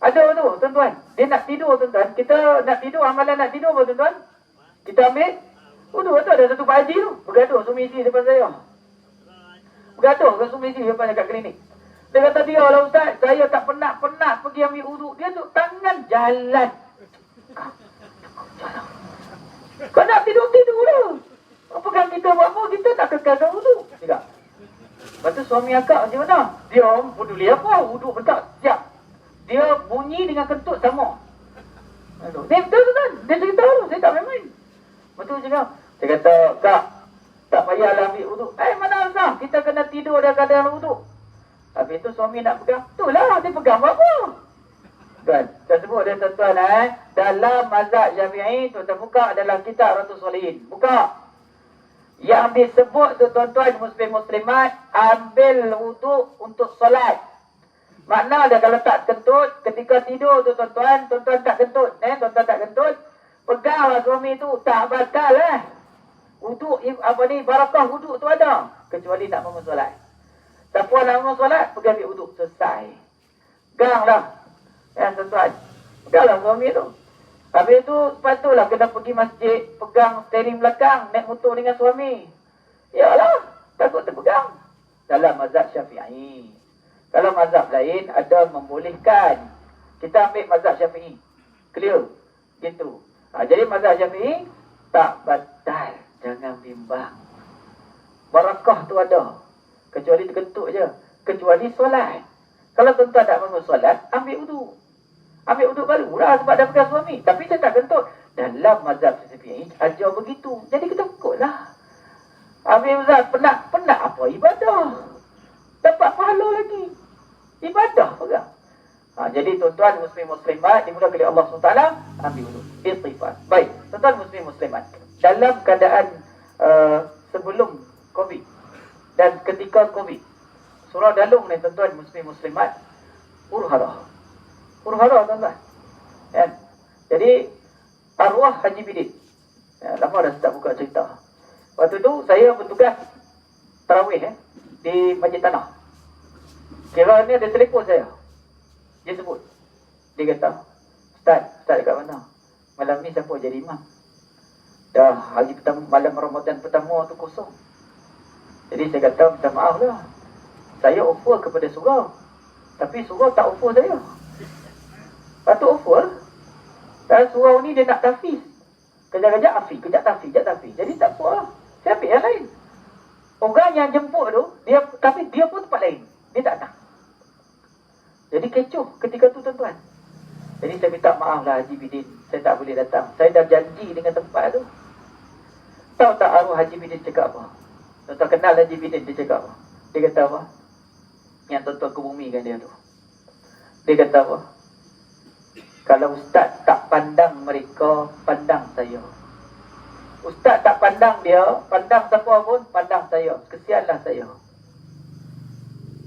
Ada tu, tuan-tuan. Dia nak tidur, tuan-tuan. Kita nak tidur, amalan nak tidur apa, tuan-tuan? Kita ambil wudu. Tu ada satu Pak Haji tu. Bergaduh suami isteri depan saya. Bergaduh ke suami isteri depan kat klinik. Dia kata dia lah, Ustaz, saya tak penat pergi ambil wudu. Dia tu tangan jalan. Kau nak tidur lah. Apakah kita buat apa? Kita tak kekalkan wudu. Tidak. Lepas tu suami akak macam mana? Dia peduli apa? Wudu betul. Siap. Dia bunyi dengan kentut sama. Dia betul kan? Dia cerita tu. Saya tak main-main. Betul cakap. Saya kata, Kak, tak payahlah ambil wudu. Mana usah? Kita kena tidur dalam keadaan wudu. Habis tu suami nak pegang. Itulah, dia pegang apa? Tuan, saya sebut dia tuan-tuan dalam mazhab Syafi'i, tuan-tuan buka dalam kitab Ratus Solihin. Buka. Yang disebut tu tuan-tuan muslim-muslimat, ambil wudu untuk solat. Makna dia kalau tak kentut, ketika tidur tu tuan-tuan tak kentut. Tuan-tuan tak kentut, peganglah suami tu, tak batal wudu, barakah wudu tu ada. Kecuali nak bangun solat. Siapa nak bangun solat, pegang ambil wudu, selesai. Ganglah. Tuan-tuan, peganglah suami tu. Habis tu, sepatutlah kena pergi masjid, pegang steering belakang, naik motor dengan suami. Yalah, takut terpegang. Dalam mazhab Syafi'i. Kalau mazhab lain, ada membolehkan. Kita ambil mazhab Syafi'i. Clear? Gitu. Jadi mazhab Syafi'i, tak batal. Jangan bimbang. Barakah tu ada. Kecuali terkentuk je. Kecuali solat. Kalau tuan-tuan tak bangun solat, ambil wudu. Ambil wudu baru lah sebab dah pegang suami. Tapi saya tak kentut. Dalam mazhab Syafi'i ajar begitu. Jadi kita ikutlah. Ambil Ustaz, penat apa ibadah? Dapat pahala lagi. Ibadah pegang. Jadi tuan-tuan muslim-muslimat dimudahkan oleh Allah SWT, ambil wudu. Istighfar. Baik, tuan-tuan muslim-muslimat. Dalam keadaan sebelum Covid dan ketika Covid, surah Dalung ni tuan-tuan muslim-muslimat, Urharah, tuan-tuan. Jadi arwah Haji Bidin. Lama dah tak buka cerita. Waktu tu saya bertugas tarawih di Masjid Tanah. Kira ni ada telefon saya. Dia sebut. Dia kata, Ustaz dekat mana? Malam ni siapa jadi imam? Dah hari pertama, malam Ramadan pertama tu kosong. Jadi saya kata, minta maaf lah. Saya offer kepada surau. Tapi surau tak offer saya. Patut offer. Dan surau ni dia nak tafiz. Kejap-kejap afi, kejap tafiz. Jadi tak apa lah. Saya ambil yang lain. Orang yang jemput tu, tapi dia pun tempat lain. Dia tak nak. Jadi kecoh ketika tu tuan-tuan. Jadi saya minta maaf lah Haji Bidin. Saya tak boleh datang. Saya dah janji dengan tempat tu. Tahu tak arwah Haji Bidin cakap apa? Tuan-tuan kenal Haji Bidin, dia cakap apa? Dia kata apa? Yang tuan-tuan kebumikan dia tu. Dia kata apa? Kalau Ustaz tak pandang mereka, pandang saya. Ustaz tak pandang dia, pandang siapa pun, pandang saya. Kesianlah saya.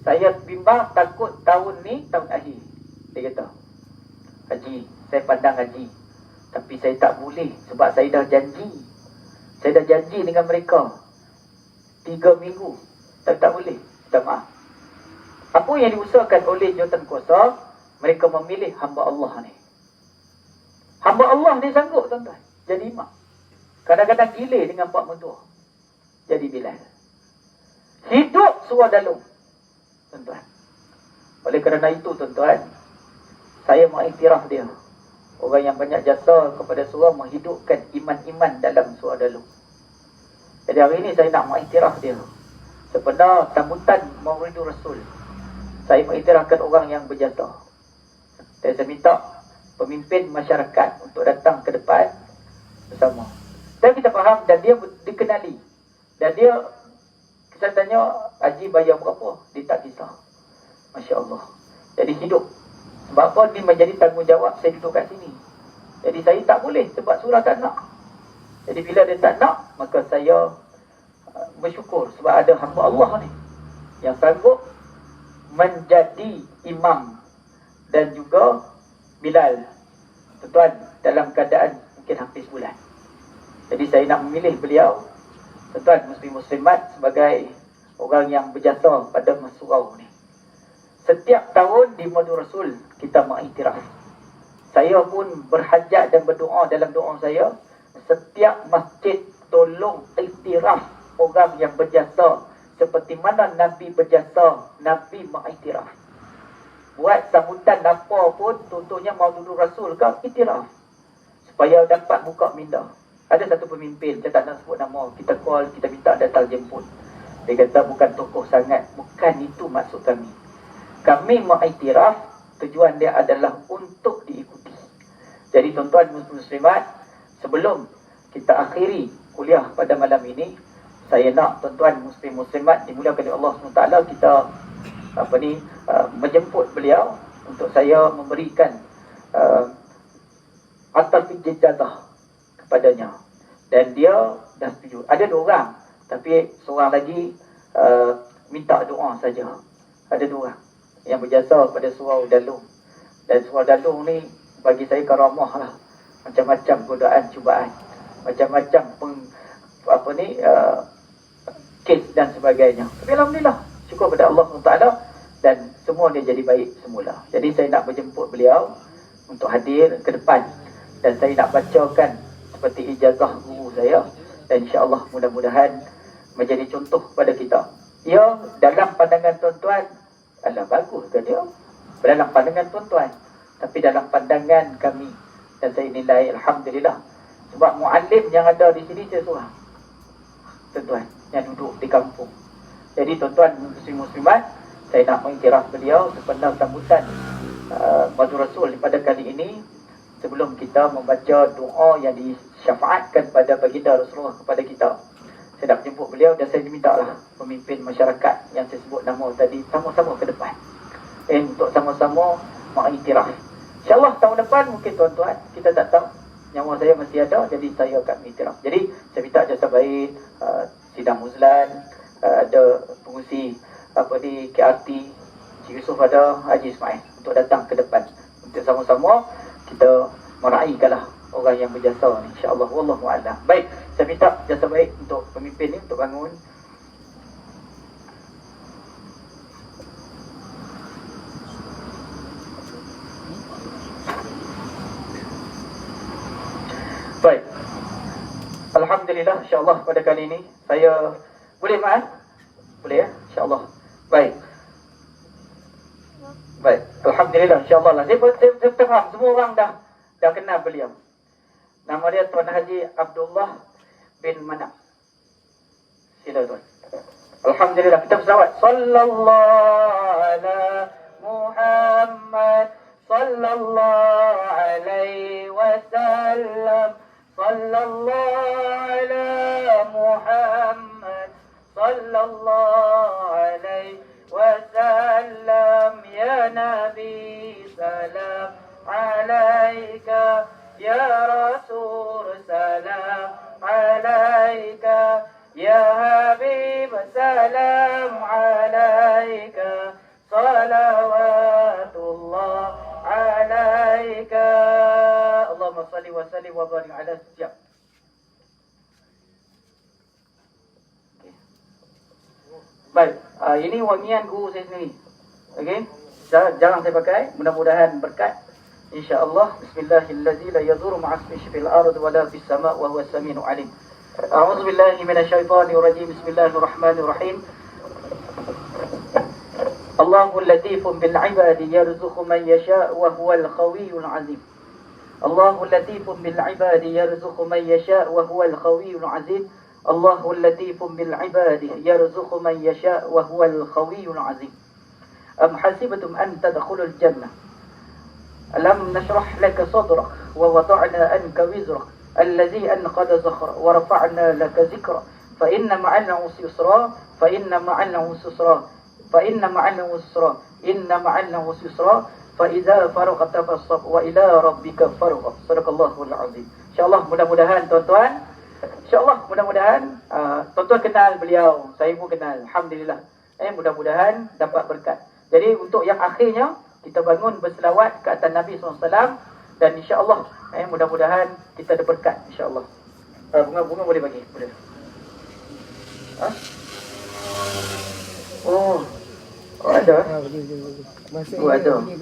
Saya bimbang takut tahun ni, tahun akhir. Dia kata, Haji, saya pandang Haji. Tapi saya tak boleh sebab saya dah janji. Saya dah janji dengan mereka 3 minggu. Tapi tak boleh. Minta maaf. Apa yang diusahakan oleh jawatan kuasa, mereka memilih hamba Allah ni. Hamba Allah ni sanggup tuan-tuan jadi imam. Kadang-kadang gila dengan Pak Mentua jadi Bilal. Hidup surah Dalung tuan-tuan. Oleh kerana itu tuan-tuan, saya mengiktiraf dia. Orang yang banyak jasa kepada surah menghidupkan iman-iman dalam surah Dalung. Jadi hari ini saya nak mengiktiraf dia. Sebenar sambutan Maulidur Rasul, saya mengiktirafkan orang yang berjasa. Dan saya minta pemimpin masyarakat untuk datang ke depan bersama. Dan kita faham dan dia dikenali. Dan dia, saya tanya, Haji bayar berapa? Dia tak kisah. Masya Allah. Jadi hidup. Sebab apa? Ini menjadi tanggungjawab saya duduk kat sini. Jadi saya tak boleh sebab surah tak nak. Jadi bila dia tak nak, maka saya bersyukur sebab ada hamba Allah ni yang sanggup menjadi imam dan juga Bilal tuan dalam keadaan mungkin hampir sebulan. Jadi saya nak memilih beliau, tuan-tuan muslim-muslimat, sebagai orang yang berjasa pada surau ni. Setiap tahun di Madu Rasul kita mengiktiraf. Saya pun berhajat dan berdoa dalam doa saya, setiap masjid tolong iktiraf orang yang berjasa seperti mana Nabi berjasa, Nabi mengiktiraf. Buat sambutan apa pun, contohnya Maulidul Rasul ke, iktiraf, supaya dapat buka minda. Ada satu pemimpin, saya tak nak sebut nama, kita call, kita minta datang jemput. Dia kata bukan tokoh sangat, bukan itu maksud kami. Kami mengiktiraf, tujuan dia adalah untuk diikuti. Jadi tuan-tuan muslimat, sebelum kita akhiri kuliah pada malam ini, saya nak tuan-tuan muslim-muslimat dimuliakan oleh Allah SWT, kita menjemput beliau untuk saya memberikan atas ijazah kepadanya. Dan dia dah setuju. Ada 2 orang, tapi seorang lagi minta doa saja. Ada 2 orang yang berjasa pada surau Dalung. Dan surau Dalung ni bagi saya karamah lah. Macam-macam godaan, cubaan, macam-macam kes dan sebagainya. Tapi alhamdulillah, syukur kepada Allah SWT, dan semua dia jadi baik semula. Jadi saya nak berjemput beliau untuk hadir ke depan, dan saya nak bacakan seperti ijazah guru saya, dan insya-Allah mudah-mudahan menjadi contoh kepada kita. Ya, dalam pandangan tuan-tuan, alah bagus ke dia? Dalam pandangan tuan-tuan, tapi dalam pandangan kami, dan saya nilai alhamdulillah. Sebab muallim yang ada di sini saya seorang, tuan-tuan, yang duduk di kampung. Jadi tuan-tuan muslim-muslimat, saya nak mengiktiraf beliau sepenuh sambutan Madu Rasul pada kali ini. Sebelum kita membaca doa yang disyafaatkan pada baginda Rasulullah kepada kita, saya nak jemput beliau, dan saya dimintalah pemimpin masyarakat yang saya sebut nama tadi sama-sama ke depan untuk sama-sama mengiktiraf. InsyaAllah tahun depan mungkin tuan-tuan, kita tak tahu, nyawa saya masih ada, jadi saya akan mengiktiraf. Jadi saya minta jasa baik Sidang Muzlan, ada pengurusi di KRT Cik Yusof, ada Haji Ismail, untuk datang ke depan untuk sama-sama kita meraihkanlah orang yang berjasa ni, insya-Allah. Wallahu a'lam. Baik, saya minta jasa baik untuk pemimpin ni untuk bangun. Baik. Alhamdulillah, insya-Allah pada kali ini saya boleh boleh ya, insya-Allah. Baik. Baik, alhamdulillah, insya-Allah lah. Saya faham semua orang dah kenal beliau. Nama dia Tuan Haji Abdullah bin Manaf. Sila tuan. Alhamdulillah, kita berselawat. Sallallahu ala Muhammad, sallallahu alaihi wasallam, sallallahu ala Muhammad, sallallahu alaihi wasallam. Ya Nabi salam alaika, ya Rasul salam alaika, ya Habib salam alaika, salawatullah alaika. Allahumma salli wa sallim wa barik ala setiap. Baik, ini wangian guru saya sendiri. Okey, jarang saya pakai, mudah-mudahan berkat insya-Allah. Bismillahirrahmanirrahim. La yadhurru ma'asmihi fil ardi wa la fis sama' wa huwa as-sami'ul 'alim. A'udzu billahi minasyaitonir rajim. Bismillahirrahmanirrahim. Allahu latifun bil 'ibadi yarzuqu man yasha' wa huwal qawiyyul 'azim. Allahu latifun bil 'ibadi yarzuqu man yasha' wa huwal qawiyyul 'azim. Allahu latifun bil 'ibadi yarzuqu man yasha' wa huwal qawiyyul 'azim. Am hasibtum an tadkhulul jannah alam nashrah laka sadrak wa wada'na anka wizrak alladhi anqadha dhahrak wa rafa'na laka dhikrak fa inna ma'al 'usri yusra fa inna ma'al 'usri yusra fa inna ma'al 'usri yusra inna ma'al 'usri yusra fa idza faraghta fansab wa ila rabbika farghab. Sadaqallahul 'azim. Insyaallah mudah-mudahan tuan-tuan, insyaallah mudah-mudahan tuan-tuan kenal beliau, saya pun kenal, alhamdulillah. Mudah-mudahan dapat berkat. Jadi untuk yang akhirnya, kita bangun berselawat ke atas Nabi SAW, dan insya-Allah mudah-mudahan kita ada berkat insya-Allah. Bunga boleh bagi, boleh. Ha? Oh, ada. Boleh. Masuk Ada. boleh.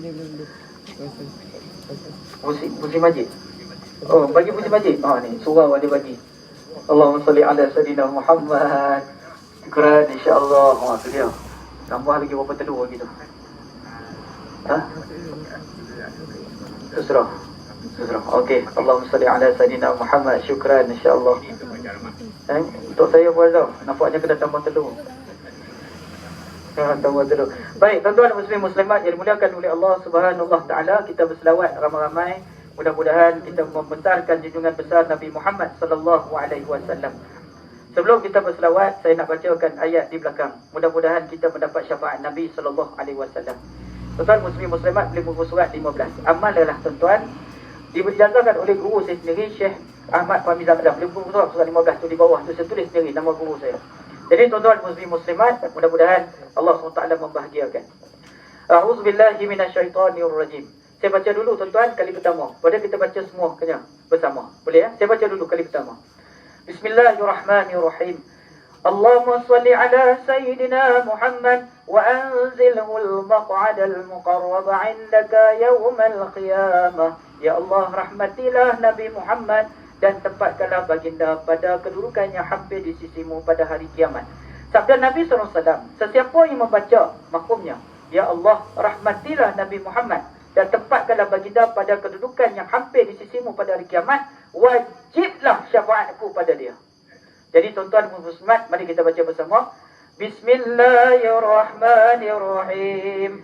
Puisi majid. Oh, bagi puisi majid. Ni surau ada bagi. Allahumma salli ala sayyidina Muhammad. Syukran insya-Allah. Tu dia. Tambah lagi berapa telur lagi tu? Terserah. Okey. Allahumma salli ala sayyidina Muhammad. Syukran insya-Allah. Untuk saya pun tau. Nampaknya kena tambah telur. Baik, tuan-tuan muslimat yang dimuliakan oleh Allah Subhanahu wa taala, kita berselawat ramai-ramai. Mudah-mudahan kita membesarkan junjungan besar Nabi Muhammad sallallahu alaihi wasallam. Sebelum kita berselawat, saya nak bacakan ayat di belakang. Mudah-mudahan kita mendapat syafaat Nabi sallallahu alaihi wasallam. Tuan-tuan muslimat boleh buku surat 15. Amallah tuan-tuan. Dijazakan oleh guru saya sendiri, Syekh Ahmad Fahmi Zamdan. Boleh buku surat 15 tu di bawah tu saya tulis sendiri nama guru saya. Jadi tuan-tuan muslimat, mudah-mudahan Allah SWT membahagiakan. A'udzubillahi minasyaitonirrajim. Saya baca dulu tuan-tuan kali pertama. Pada kita baca semua kenyang bersama. Boleh ya? Saya baca dulu kali pertama. Bismillahirrahmanirrahim. Allahumma salli ala sayyidina Muhammad wa anzilhu al-maq'adal muqarrab 'indaka yawmal qiyamah. Ya Allah, rahmatilah Nabi Muhammad dan tempatkanlah baginda pada kedudukan yang hampir di sisimu pada hari kiamat. Sabda Nabi SAW, sesiapa yang membaca makhumnya, Ya Allah, rahmatilah Nabi Muhammad dan tempatkanlah baginda pada kedudukan yang hampir di sisimu pada hari kiamat, wajiblah syafaatku pada dia. Jadi tuan-tuan muslimat, mari kita baca bersama. Bismillahirrahmanirrahim.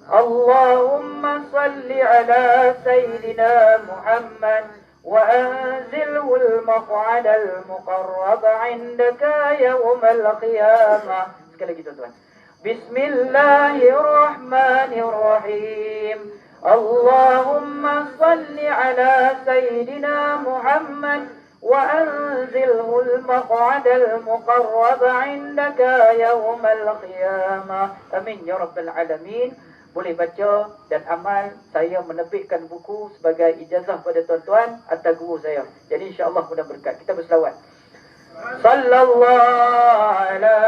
Allahumma salli ala sayyidina Muhammad وأنزله المقعد المقرب عندك يوم القيامة. Sekali lagi tuan-tuan. Bismillahirrahmanirrahim. Allahumma salli ala sayyidina Muhammad wa anzilhu al-maq'ad al-muqarrab 'indaka yawm al-qiyamah. Amin ya rabbal alamin. Boleh baca dan amal. Saya menerbitkan buku sebagai ijazah pada tuan-tuan atas guru saya. Jadi insya-Allah mudah berkat. Kita berselawat. Sallallahu ala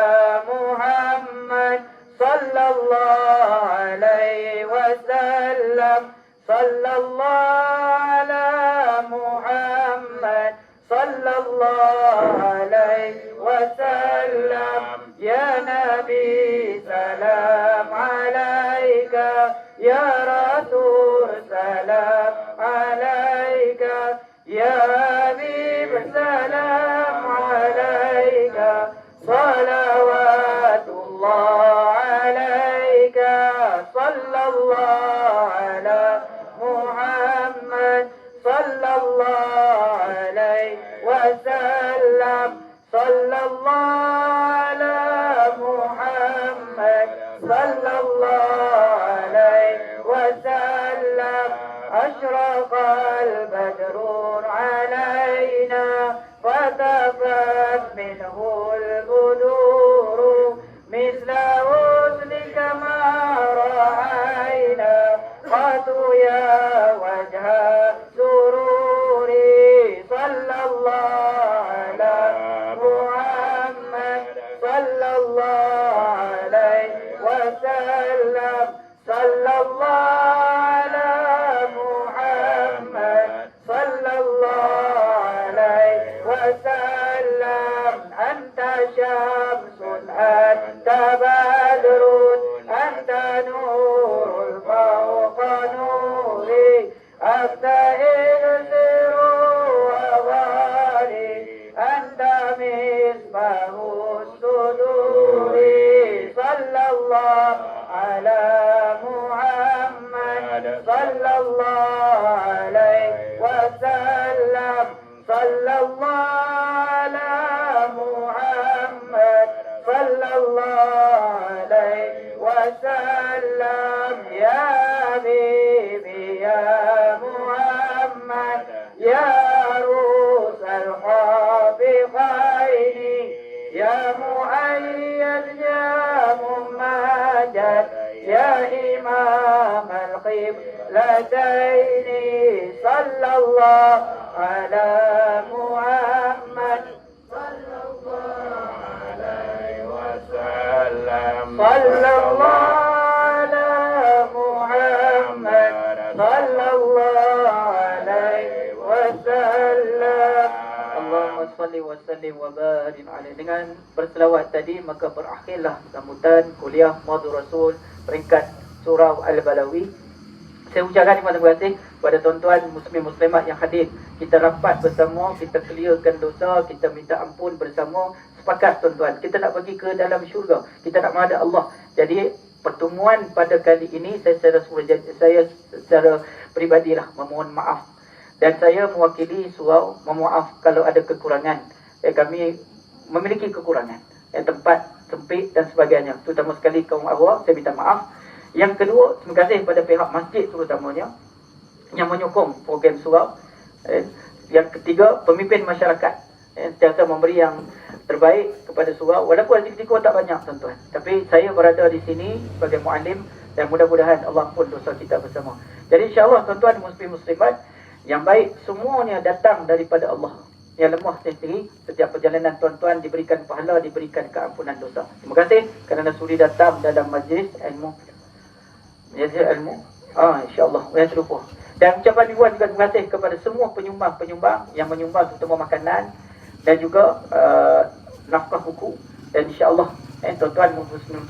Muhammad sallallahu alaihi wasallam. Sallallahu ala Muhammad sallallahu alaihi wasallam. Ya Nabi salam alaika, ya Rasul salam alaika, ya Habib salam alaika, salawatullah alaika, sallallahu ala Muhammad sallallahu alaihi wasallam, sallallahu sallallahu alaihi wasallam. Ashraqa al-badru alaina fatafat minhu al-buduru misla husnika ma ra'ayna qatu ya wajha sururi. Sallallahu ala Muhammad sallallahu alaihi wasallam, sallallahu ala Muhammad sallallahu alaihi wasallam. Anta syamsun, anta badrun, anta nurul fawqa nuri, anta irsiru wa ghari, anta misbahu suduri. Sallallahu ala Muhammad sallallahu alaihi wasallam, sallallahu ala Muhammad sallallahu alaihi wasallam. Ya Habibi ya Muhammad, ya Rusal Khabiqaini, ya Muayyad ya Mumajad, ya Imam al-Qiblataini. Sallallahu ala Muhammad salli wa sallim wa barik alaihi. Dengan berselawat tadi maka berakhirlah sambutan kuliah Mahdhur Rasul peringkat surau Al-Balawi. Saya ucapkan terima kasih kepada tuan-tuan muslim muslimat yang hadir. Kita rapat bersama, kita clearkan dosa, kita minta ampun bersama. Sepakat tuan-tuan, kita nak pergi ke dalam syurga, kita nak menghadap Allah. Jadi pertemuan pada kali ini saya secara peribadilah memohon maaf. Dan saya mewakili surau memohon kalau ada kekurangan. Kami memiliki kekurangan. Tempat sempit dan sebagainya. Terutama sekali kaum awam, saya minta maaf. Yang kedua, terima kasih kepada pihak masjid terutamanya yang menyokong program surau. Yang ketiga, pemimpin masyarakat sentiasa memberi yang terbaik kepada surau. Walaupun risiko tak banyak tuan-tuan, tapi saya berada di sini sebagai muallim dan mudah-mudahan Allah ampun dosa kita bersama. Jadi insya-Allah tuan-tuan muslim muslimat yang baik semuanya datang daripada Allah. Yang lemah sendiri, setiap perjalanan tuan-tuan diberikan pahala, diberikan keampunan dosa. Terima kasih kerana sudi datang dalam majlis ilmu. InsyaAllah yang terlupa. Dan ucapan ribuan juga terima kasih kepada semua penyumbang-penyumbang yang menyumbang terutama makanan dan juga nafkah buku. Dan insyaAllah tuan-tuan muslim